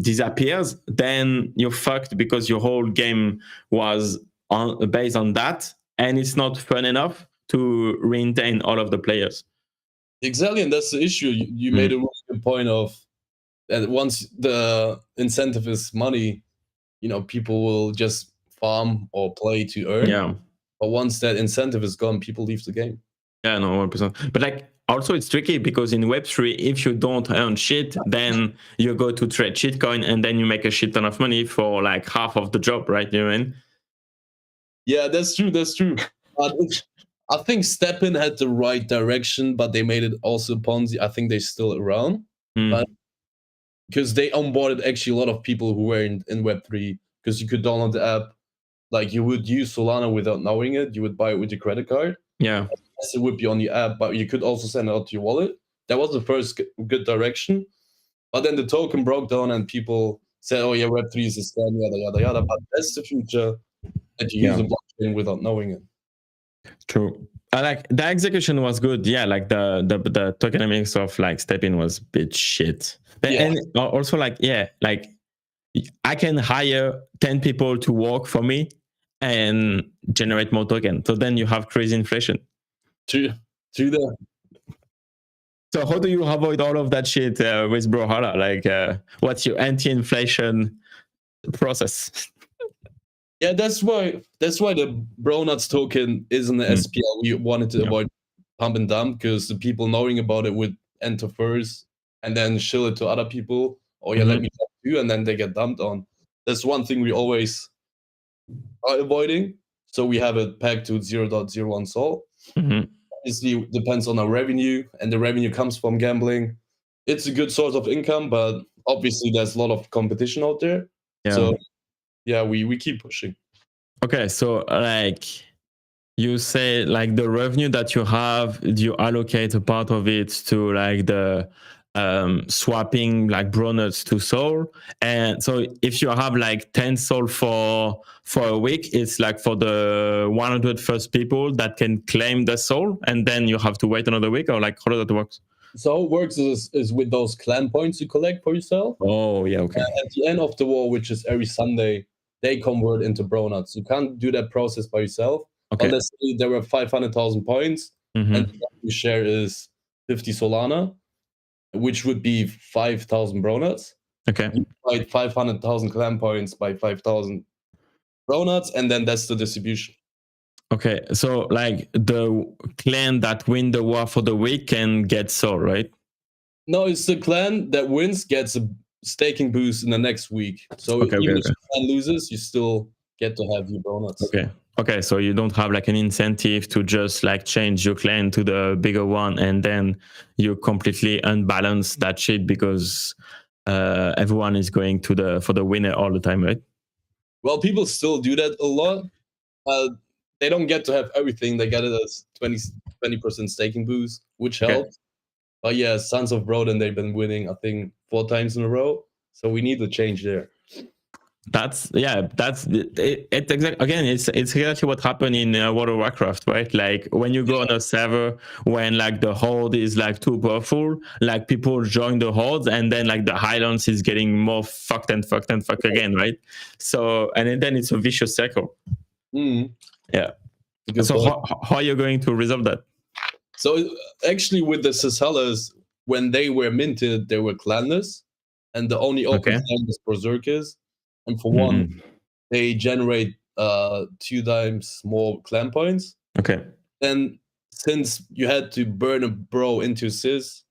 disappears, then you're fucked because your whole game was based on that, and it's not fun enough to retain all of the players. Exactly, and that's the issue. You made a really good point of that once the incentive is money, people will just farm or play to earn. Yeah. But once that incentive is gone, people leave the game. Yeah, no, 100%. But like, also it's tricky because in Web3, if you don't earn shit, then you go to trade shitcoin and then you make a shit ton of money for like half of the job, right? You know what I mean? Yeah, that's true. That's true. But I think Stepin had the right direction, but they made it also Ponzi. I think they're still around, but because they onboarded actually a lot of people who were in Web3, because you could download the app. Like you would use Solana without knowing it. You would buy it with your credit card. Yeah. Yes, it would be on the app, but you could also send it out to your wallet. That was the first good direction. But then the token broke down and people said, oh, yeah, Web3 is a scam, yada, yada, yada. But that's the future, that you use Yeah. a blockchain without knowing it. True. I like the execution was good. Yeah, like the tokenomics of like Step-In was a bit shit. Yeah. And also like, yeah, like I can hire 10 people to work for me and generate more token. So then you have crazy inflation. To the So how do you avoid all of that shit with Brohalla? Like, what's your anti-inflation process? Yeah, that's why the Bronuts token is in the SPL. We wanted to avoid pump and dump because the people knowing about it would enter first and then shill it to other people. Oh yeah, let me dump you, and then they get dumped on. That's one thing we always are avoiding. So we have it pegged to 0.01 sol. obviously depends on our revenue, and the revenue comes from gambling. It's a good source of income, but obviously there's a lot of competition out there. Yeah. So yeah, we keep pushing. Okay, so like you say, like the revenue that you have, do you allocate a part of it to like the swapping like Bronuts to Soul? And so if you have like 10 Soul for a week, it's like for the 100 first people that can claim the Soul, and then you have to wait another week, or like how does that work? So how it works is with those clan points you collect for yourself. Oh yeah, okay. At the end of the war, which is every Sunday, they convert into Bronuts. You can't do that process by yourself. Okay. Unless there were 500,000 points, and the share is 50 Solana, which would be 5,000 Bronuts. Okay. You divide 500,000 clan points by 5,000 Bronuts, and then that's the distribution. Okay, so like the clan that win the war for the week can get Soul, right? No, it's the clan that wins gets a staking boost in the next week. So Okay, even okay, if the clan loses, you still get to have your Bronuts. Okay. Okay, so you don't have like an incentive to just like change your clan to the bigger one, and then you completely unbalance that shit because everyone is going to for the winner all the time, right? Well, people still do that a lot. They don't get to have everything. They get it as 20% staking boost, which helps. But yeah, Sons of Broden, they've been winning, I think, 4 times in a row. So we need to change there. It's exactly, again, it's exactly what happened in World of Warcraft, right? Like when you go on a server when like the horde is like too powerful, like people join the horde, and then like the Highlands is getting more fucked again, right? So and then it's a vicious circle. Yeah. So how are you going to resolve that? So actually, with the Cisalas, when they were minted, they were clanless, and the only open clan was Berserkers. And for one, they generate 2 times more clan points. Okay. Then since you had to burn a bro into Cis,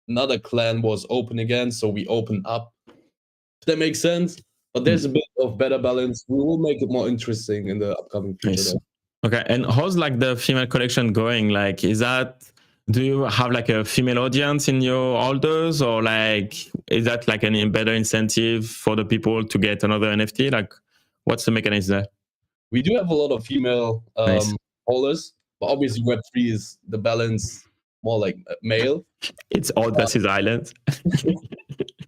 another clan was open again, so we opened up. If that makes sense. But there's a bit of better balance. We will make it more interesting in the upcoming future. Nice. Okay, and how's like the female collection going? Like, do you have like a female audience in your holders, or like is that like any better incentive for the people to get another NFT? Like, what's the mechanism there? We do have a lot of female holders, but obviously Web3 is the balance more like male. It's all Audacious Island.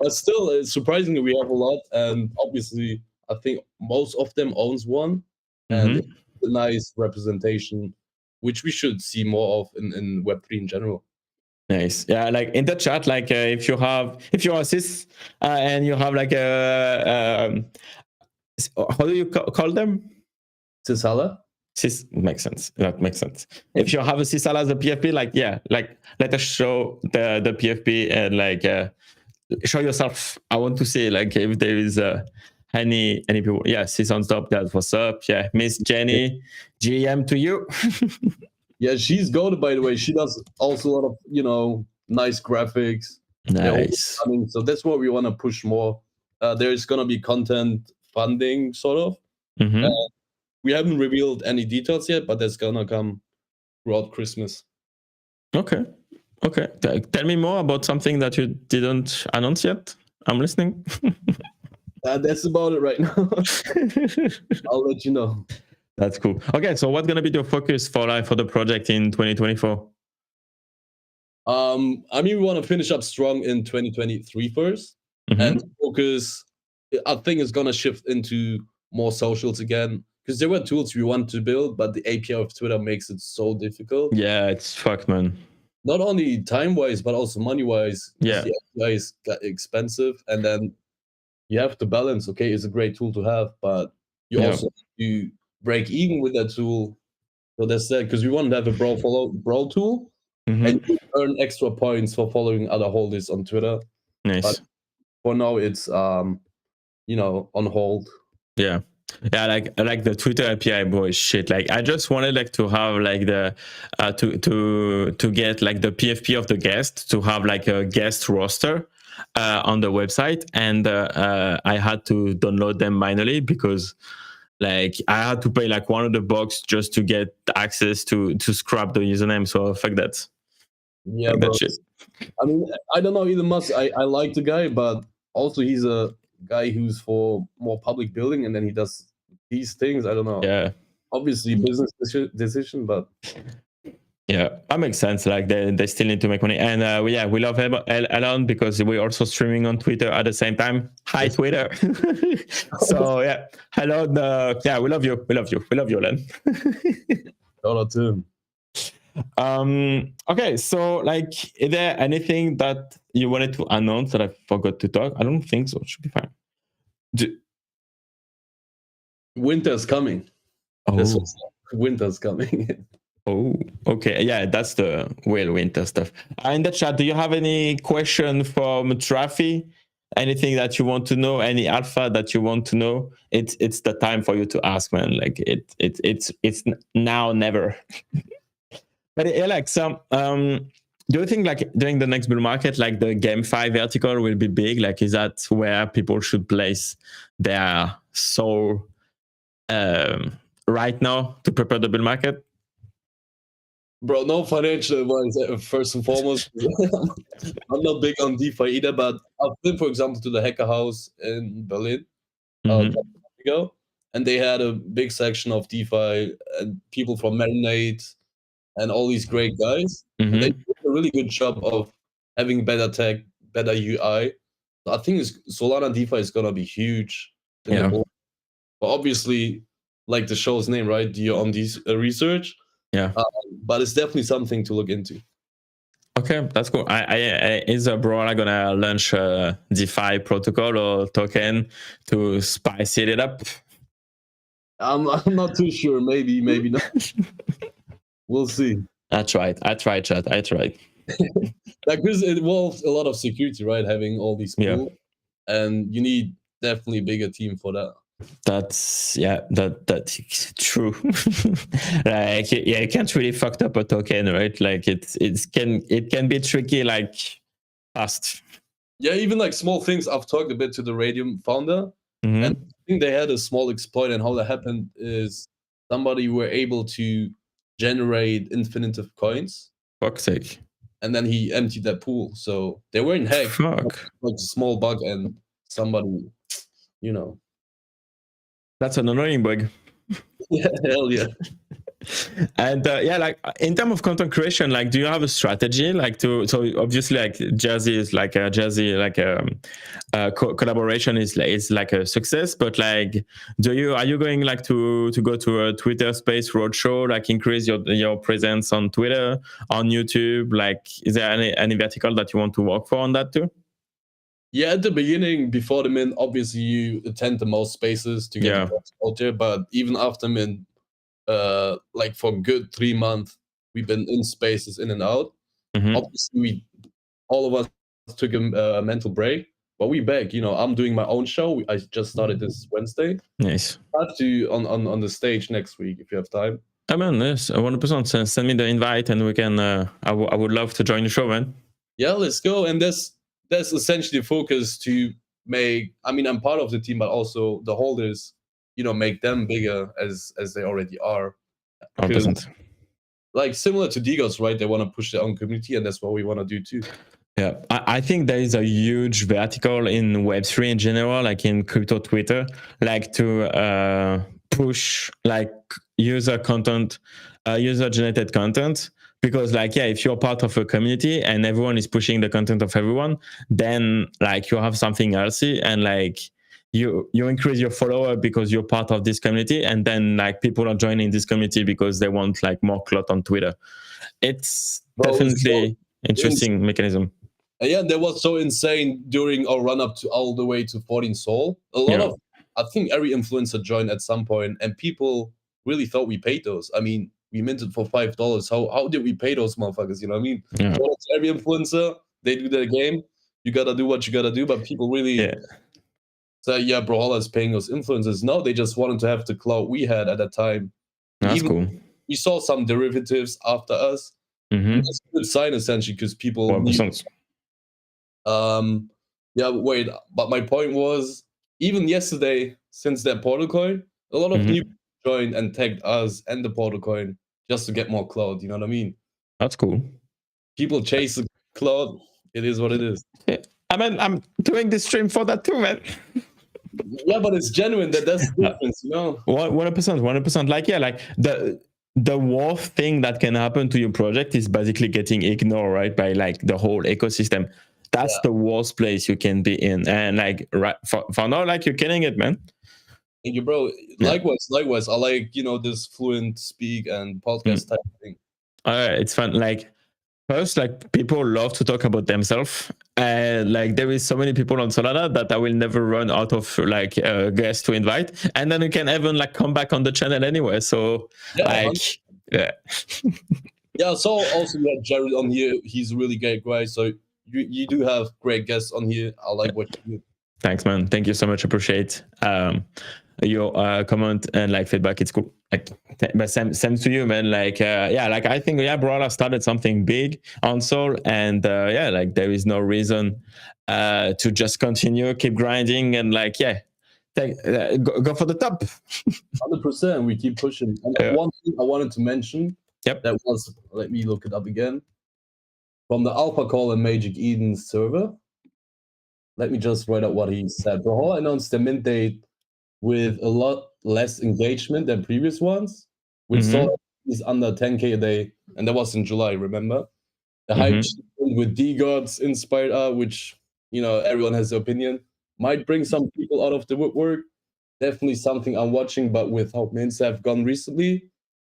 But still, surprisingly, we have a lot, and obviously, I think most of them owns one, and it's a nice representation, which we should see more of in Web3 in general. Nice. Yeah, like in the chat, like if you're a cis and you have like a how do you call them? Cisala? Cis makes sense. That makes sense. If you have a Cisala as a PFP, like let us show the PFP and like show yourself. I want to see like if there is any people. Yeah, Cis on top. That's what's up. Yeah, Miss Jenny, GM to you. Yeah, she's goated, by the way. She does also a lot of, nice graphics. Nice. So that's what we want to push more. There's going to be content funding, sort of. We haven't revealed any details yet, but that's going to come throughout Christmas. Okay. Tell me more about something that you didn't announce yet. I'm listening. That's about it right now. I'll let you know. That's cool. Okay, so what's gonna be your focus for the project in 2024? We want to finish up strong in 2023 first, and focus. I think it's gonna shift into more socials again, because there were tools we want to build, but the API of Twitter makes it so difficult. Yeah, it's fucked, man. Not only time-wise, but also money-wise. Yeah, the API is expensive, and then you have to balance. Okay, it's a great tool to have, but you also have to break even with that tool. So that's that, because we want to have a bro tool, and you earn extra points for following other holders on Twitter. Nice. But for now, it's on hold. Yeah. Yeah, like the Twitter API, boy, shit. Like I just wanted like to have like the to get like the PFP of the guest, to have like a guest roster on the website, and I had to download them manually because Like I had to pay like $100 just to get access to scrap the username. So fuck that. Yeah, Fuck bro. that shit. I mean, I don't know Elon Musk. I like the guy, but also he's a guy who's for more public building, and then he does these things. I don't know. Yeah. Obviously, business decision, but Yeah, that makes sense. Like they still need to make money, and we love Elon because we're also streaming on Twitter at the same time. Hi, Twitter. So yeah, Elon. Yeah, we love you. We love you. We love you, Elon. shout out to him. Okay, so like, is there anything that you wanted to announce that I forgot to talk? I don't think so. It should be fine. Winter's coming. That's Oh, what's up. Winter's coming. oh, okay. Yeah, that's the real winter stuff. In the chat, do you have any question from Traffy? Anything that you want to know? Any alpha that you want to know? It's the time for you to ask, man. Like it's now, never. But Alex, do you think like during the next bull market, like the GameFi vertical will be big? Like, is that where people should place their soul right now to prepare the bull market? Bro, no financial advice, first and foremost. I'm not big on DeFi either, but I've been, for example, to the Hacker House in Berlin a couple of ago, and they had a big section of DeFi and people from Marinade and all these great guys. And they did a really good job of having better tech, better UI. I think Solana DeFi is going to be huge. But obviously, like the show's name, right? You're on these research. Yeah. But it's definitely something to look into. Okay, that's cool. Is Brohalla gonna launch a DeFi protocol or token to spice it up? I'm not too sure. Maybe not. We'll see. I tried, chat. I tried. Like, because it involves a lot of security, right? Having all these pools, and you need definitely a bigger team for that. That's true. Like you can't really fuck up a token, right? Like it can be tricky, like fast. Yeah, even like small things. I've talked a bit to the Radium founder, and I think they had a small exploit, and how that happened is somebody were able to generate infinitive coins. Fuck's sake. And then he emptied that pool, so they weren't hacked. Fuck. Like a small bug, and somebody, you know. That's an annoying bug. Yeah, hell yeah. And like in terms of content creation, like, do you have a strategy? Like so obviously, like Jazzy is like a collaboration is like a success. But like, are you going like to go to a Twitter Space roadshow, like increase your presence on Twitter, on YouTube? Like, is there any vertical that you want to work for on that too? Yeah, at the beginning, before the mint, obviously you attend the most spaces to get the out there. But even after mint, like for a good 3 months, we've been in spaces in and out. Obviously, all of us took a mental break, but we back. You know, I'm doing my own show. I just started this Wednesday. Nice. I have to on the stage next week if you have time. I mean, yes, 100%. Send me the invite, and we can. I would love to join the show, man. Yeah, let's go. And that's essentially the focus to make. I mean, I'm part of the team, but also the holders. You know, make them bigger as they already are. 100%. Like similar to Decod3rs, right? They want to push their own community, and that's what we want to do too. Yeah, I think there is a huge vertical in Web3 in general, like in crypto Twitter, like to push like user-generated content. Because like, yeah, if you're part of a community and everyone is pushing the content of everyone, then like you have something healthy, and like you increase your follower because you're part of this community, and then like people are joining this community because they want like more clout on Twitter. It's definitely interesting mechanism. Yeah, that was so insane during our run up to all the way to 14 Sol. A lot of, I think every influencer joined at some point, and people really thought we paid those. I mean, we minted for $5. How did we pay those motherfuckers? You know what I mean? Yeah. So every influencer, they do their game. You gotta do what you gotta do, but people really say, yeah, Brohalla is paying those influencers. No, they just wanted to have the clout we had at that time. That's cool. We saw some derivatives after us. It's a good sign, essentially, because people. But my point was, even yesterday, since that portal coin, A lot of Mhm. new people joined and tagged us and the Portal coin just to get more clout. You know what I mean? That's cool. People chase the clout. It is what it is. Yeah. I mean, I'm doing this stream for that too, man. Yeah, but it's genuine. That's the difference, you know? 100%. Like, yeah, like the worst thing that can happen to your project is basically getting ignored, right, by like the whole ecosystem. That's the worst place you can be in. And like, right for now, like, you're killing it, man. Thank you, bro. Likewise. I like, this fluent speak and podcast type thing. It's fun. Like, first, like, people love to talk about themselves. And like, there is so many people on Solana that I will never run out of like guests to invite. And then you can even like come back on the channel anyway. So yeah. Yeah, so also we had Jared on here. He's a really great guy. So you do have great guests on here. I like what you do. Thanks, man. Thank you so much. Appreciate your comment and like feedback. It's cool. Like, but same to you, man. Like, like I think Brohalla started something big on Sol, and like there is no reason to just continue, keep grinding, and like go for the top. 100%. We keep pushing. And one thing I wanted to mention. Yep. That was, let me look it up again. From the Alpha Call and Magic Eden server. Let me just write out what he said. Brohalla announced the mint date with a lot less engagement than previous ones, which is under 10K a day, and that was in July, remember? The hype with D-Gods inspired art, which, everyone has their opinion, might bring some people out of the woodwork. Definitely something I'm watching, but with how mints have gone recently,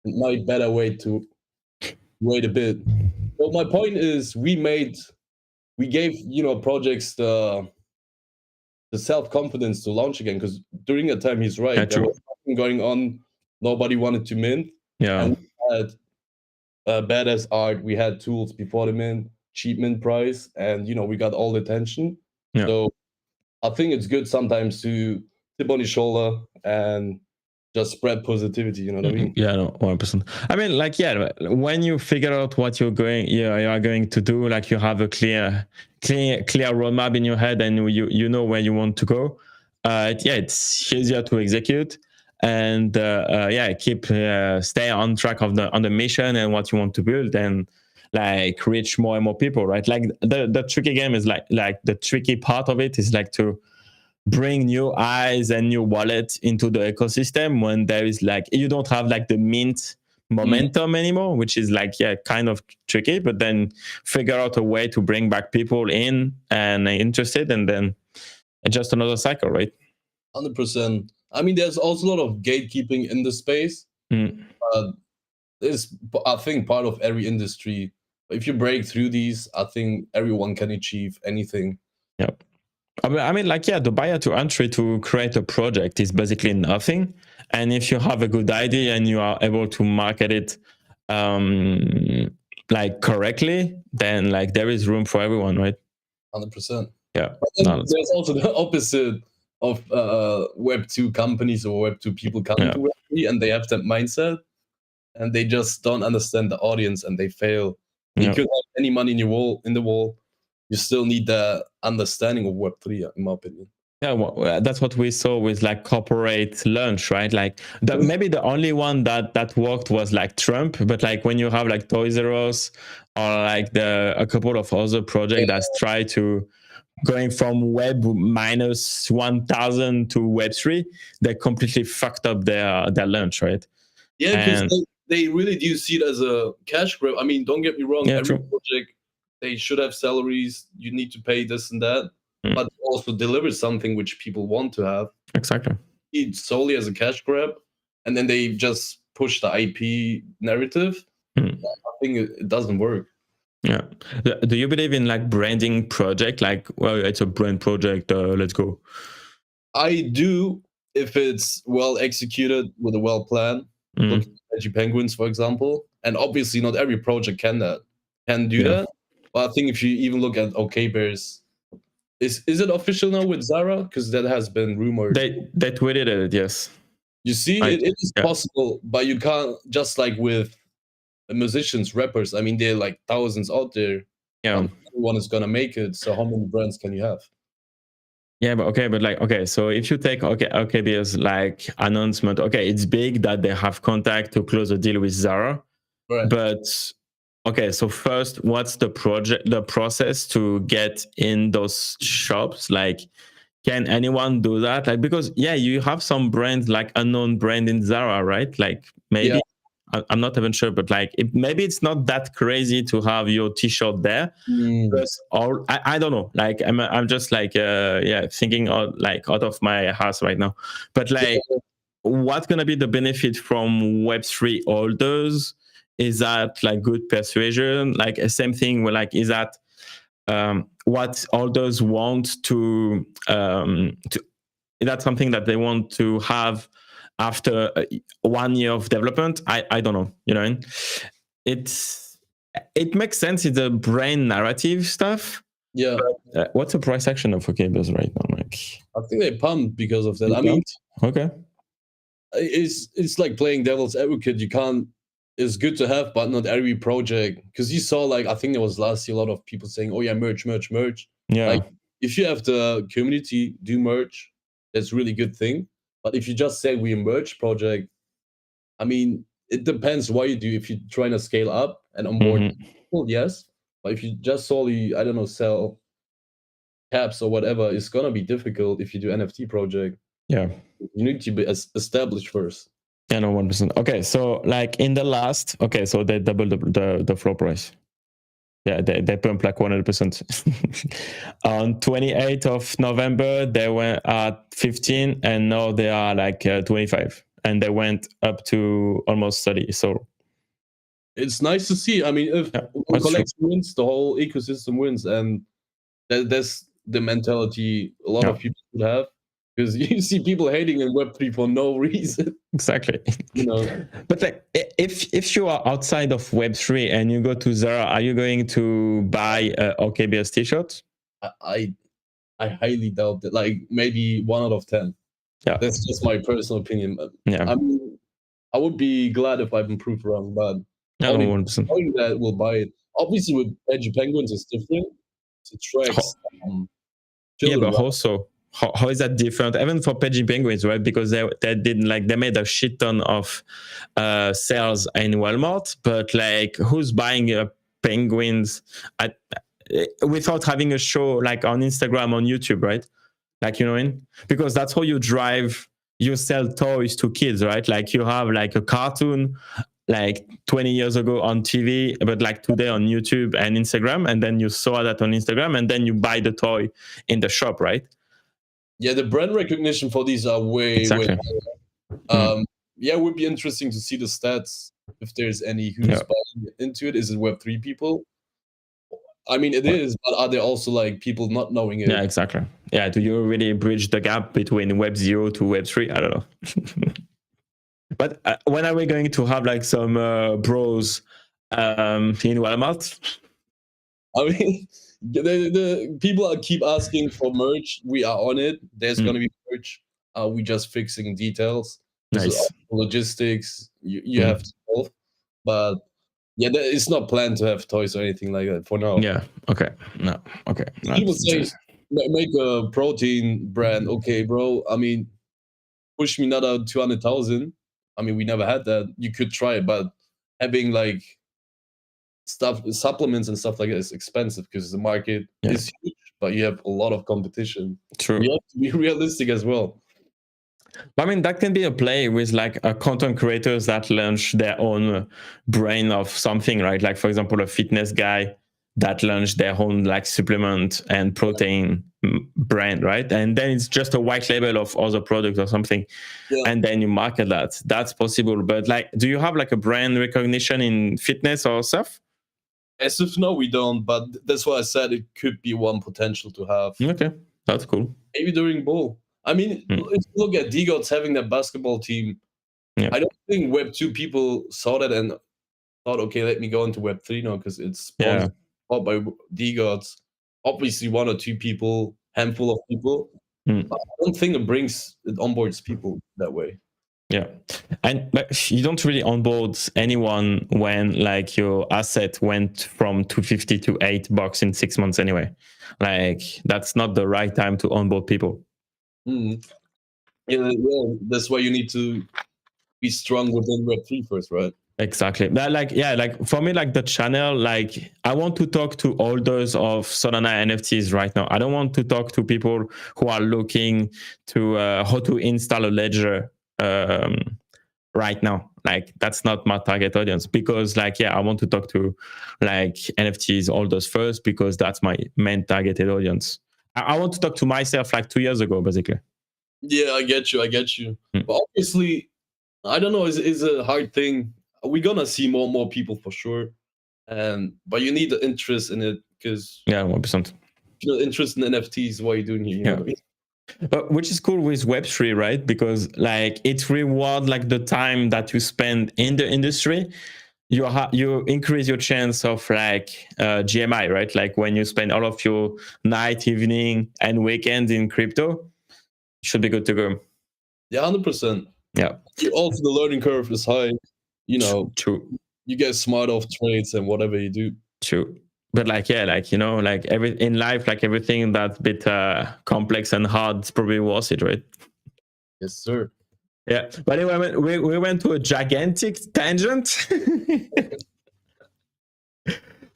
it might better wait a bit. Well, my point is we gave, projects the self-confidence to launch again, because during that time, he's right. There was nothing going on. Nobody wanted to mint. Yeah. And we had badass art. We had tools before the mint, cheap mint price, and, we got all the attention. Yeah. So I think it's good sometimes to tip on your shoulder and just spread positivity, you know what I mean? Yeah, no, 100%. I mean, like, when you figure out what you are going to do, like you have a clear roadmap in your head, and you know where you want to go. It's easier to execute, and stay on track on the mission and what you want to build, and like reach more and more people, right? Like the tricky game is like the tricky part of it is like to bring new eyes and new wallets into the ecosystem when there is like you don't have like the mint momentum anymore, which is like kind of tricky, but then figure out a way to bring back people in and interested, and then it's just another cycle, right? 100%. I mean, there's also a lot of gatekeeping in the space. It's, I think, part of every industry. If you break through these, I think everyone can achieve anything. Yep. I mean, like, the barrier to entry to create a project is basically nothing. And if you have a good idea and you are able to market it like correctly, then like there is room for everyone, right? 100%. Yeah. There's also the opposite of Web2 companies or Web2 people coming to Web3, and they have that mindset, and they just don't understand the audience, and they fail. You could have any money in the wall. You still need the understanding of Web3, in my opinion. Yeah, well, that's what we saw with like corporate lunch, right? Like maybe the only one that worked was like Trump, but like when you have like Toys or like a couple of other projects that try to going from web minus 1000 to Web3, they completely fucked up their lunch, right? Yeah, because they really do see it as a cash grab. I mean, don't get me wrong, every project, they should have salaries. You need to pay this and that, but also deliver something which people want to have. Exactly. It's solely as a cash grab, and then they just push the IP narrative. I think it doesn't work. Yeah. Do you believe in like branding project? Like, well, it's a brand project. Let's go. I do if it's well executed with a well plan. Look at Penguins, for example, and obviously not every project can do that. But I think if you even look at Decod3rs, is it official now with Zara? Because that has been rumored. They tweeted it, yes. You see, it is possible, but you can't just like with musicians, rappers. I mean, there are like thousands out there. Yeah, everyone is gonna make it. So how many brands can you have? Yeah, but okay, so if you take OKB's like announcement, okay, it's big that they have contact to close a deal with Zara, Right. but okay, so first, what's the process to get in those shops? Like, can anyone do that? Like, because yeah, you have some brands like unknown brand in Zara, right? Like maybe I'm not even sure, but like maybe it's not that crazy to have your T-shirt there. Because I don't know. Like I'm just like thinking out of my house right now. But like, what's gonna be the benefit from Web3 holders? Is that like good persuasion? Like same thing. Where like is that what holders want to is that something that they want to have after 1 year of development? I don't know. You know, it makes sense. It's a brain narrative stuff. Yeah. But, what's the price action of OKBs right now? Like, I think they pumped because of that. I mean, okay, it's like playing devil's advocate. You can't. It's good to have, but not every project. Because you saw, like, I think there was last year a lot of people saying, "Oh yeah, merge." Yeah. Like, if you have the community do merge, that's a really good thing. But if you just say we merge project, I mean, it depends what you do. If you're trying to scale up and onboard people, yes. But if you just solely, I don't know, sell caps or whatever, it's gonna be difficult if you do NFT project. Yeah. You need to be established first. Yeah, no, 1%. Okay, so like in the last, okay, so they doubled the floor price. Yeah, they pumped like 100%. On 28th of November, they went at 15, and now they are like 25, and they went up to almost 30. So it's nice to see. I mean, if one collection wins, the whole ecosystem wins, and that's the mentality a lot of people would have. Because you see people hating in Web3 for no reason. Exactly. You know. But like, if you are outside of Web3 and you go to Zara, are you going to buy OKBS t-shirts? I highly doubt it. Like maybe 1 out of 10. Yeah, that's just my personal opinion. Yeah, I mean, I would be glad if I've been proved wrong, but only that will buy it. Obviously, with Edgy Penguins, it's different. It tracks. Yeah, but also, how is that different? Even for Peggy Penguins, right? Because they didn't like they made a shit ton of sales in Walmart, but like who's buying penguins without having a show like on Instagram, on YouTube, right? Like, you know what I mean? Because that's how you sell toys to kids, right? Like you have like a cartoon like 20 years ago on TV, but like today on YouTube and Instagram, and then you saw that on Instagram, and then you buy the toy in the shop, right? Yeah, the brand recognition for these are way higher. Yeah, it would be interesting to see the stats, if there's any who's buying into it. Is it Web3 people? I mean, it is, but are there also like people not knowing it? Yeah, exactly. Yeah, do you really bridge the gap between Web 0 to Web 3? I don't know. But when are we going to have like some bros in Walmart? I mean, the people keep asking for merch. We are on it. There's going to be merch. We just fixing details. Nice. Logistics you have to solve. But yeah, it's not planned to have toys or anything like that for now. Yeah. Okay. No. Okay. People say make a protein brand. Okay, bro. I mean, push me another 200,000. I mean, we never had that. You could try it, but having like supplements and stuff like that is expensive because the market is huge, but you have a lot of competition. True. You have to be realistic as well. I mean, that can be a play with like content creators that launch their own brand of something, right? Like, for example, a fitness guy that launched their own like supplement and protein brand, right? And then it's just a white label of other products or something. Yeah. And then you market that. That's possible. But like, do you have like a brand recognition in fitness or stuff? As of now, we don't, but that's why I said it could be one potential to have. Okay, that's cool. Maybe during Bull. I mean, if you look at Decod3rs having that basketball team, I don't think Web2 people saw that and thought, okay, let me go into Web3 now because it's sponsored by Decod3rs. Obviously, 1 or 2 people, handful of people. But I don't think it onboards people that way. Yeah, and but you don't really onboard anyone when like your asset went from 250 to $8 in 6 months anyway. Like that's not the right time to onboard people. Mm. Yeah, that's why you need to be strong within Web3 first, right? Exactly. That, like, yeah, like for me, like the channel, like I want to talk to holders of Solana NFTs right now. I don't want to talk to people who are looking to how to install a ledger right now. Like that's not my target audience, because like, yeah, I want to talk to like NFTs holders first, because that's my main targeted audience. I want to talk to myself like 2 years ago, basically. Yeah, I get you. But obviously, I don't know, it's a hard thing. We're gonna see more and more people for sure. But you need the interest in it, because Yeah, 1%. you know, interest in NFTs, what are you doing here? You know what I mean? Which is cool with Web3, right? Because like it reward like the time that you spend in the industry. You increase your chance of like GMI, right? Like when you spend all of your night, evening, and weekend in crypto, you should be good to go. Yeah, 100%. Yeah. Also, the learning curve is high. You know, True. You get smart off trades and whatever you do. True. But like, yeah, like, you know, like in life, like everything that's a bit complex and hard is probably worth it, right? Yes, sir. Yeah. But anyway, we went to a gigantic tangent.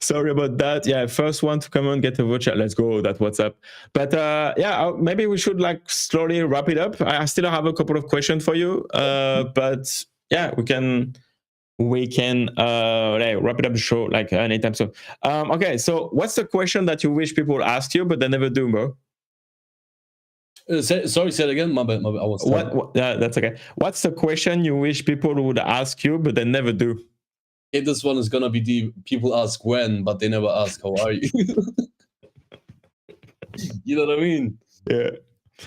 Sorry about that. Yeah, first one to come on, get a voucher. Let's go. That's what's up. But yeah, maybe we should like slowly wrap it up. I still have a couple of questions for you. But yeah, we can like, wrap it up the show like anytime soon. Okay, so what's the question that you wish people ask you but they never do, bro? Sorry, say it again. My bad. I was what that's okay. What's the question you wish people would ask you but they never do? This one is gonna be the people ask when, but they never ask how are you. You know what I mean? Yeah.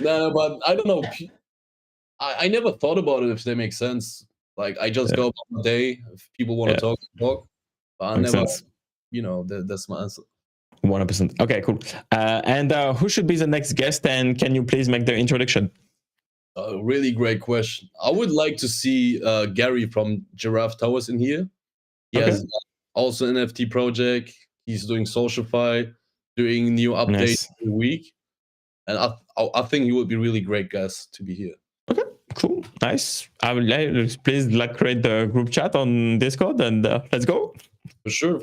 No, but I don't know. I never thought about it, if they make sense. Like I just go about my day. If people want to talk. But I Makes never, sense. you know, that's my answer. 100%. Okay, cool. And who should be the next guest? And can you please make the introduction? Really great question. I would like to see Gary from Giraffe3rs in here. He has also an NFT project. He's doing Socialfy, doing new updates every week. And I think he would be really great guest to be here. Okay, cool. Nice. I will please like create the group chat on Discord and let's go. For sure.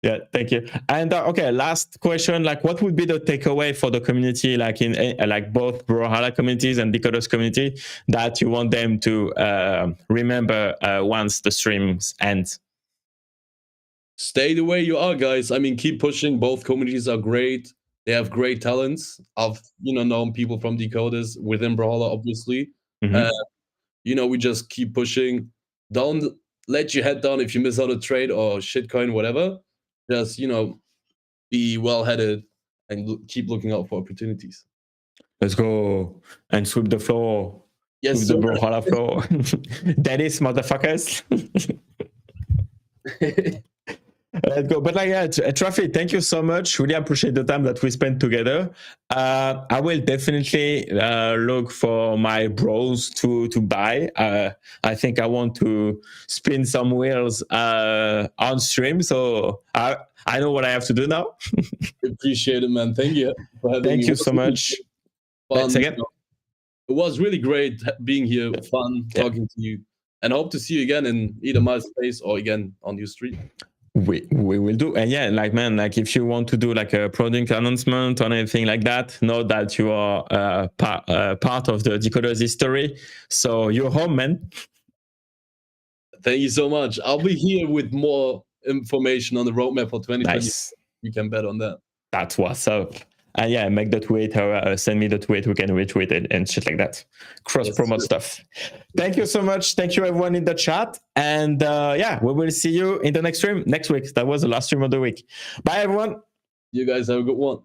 Yeah, thank you. And okay, last question. Like, what would be the takeaway for the community, like in like both Brohalla communities and Decod3rs community, that you want them to remember once the streams end? Stay the way you are, guys. I mean, keep pushing. Both communities are great. They have great talents. I've known people from Decod3rs within Brohalla, obviously. We just keep pushing. Don't let your head down if you miss out a trade or shitcoin, whatever. Just be well-headed and keep looking out for opportunities. Let's go and sweep the floor. Yes, sweep the Brohalla floor. That is, motherfuckers. Let's go. But like, yeah, Traffy, thank you so much. Really appreciate the time that we spent together. I will definitely look for my bros to buy. I think I want to spin some wheels on stream. So I know what I have to do now. Appreciate it, man. Thank you for having me. Thank you so much. Fun. It was really great being here. Fun talking to you. And hope to see you again in either my space or again on your stream. We will do. And yeah, like, man, like if you want to do like a product announcement or anything like that, know that you are part of the Decod3rs history. So you're home, man. Thank you so much. I'll be here with more information on the roadmap for 2020. Nice. You can bet on that. That's what's up. And yeah, make the tweet or send me the tweet. We can retweet it and shit like that. Cross-promote stuff. Thank you so much. Thank you, everyone in the chat. And yeah, we will see you in the next stream next week. That was the last stream of the week. Bye, everyone. You guys have a good one.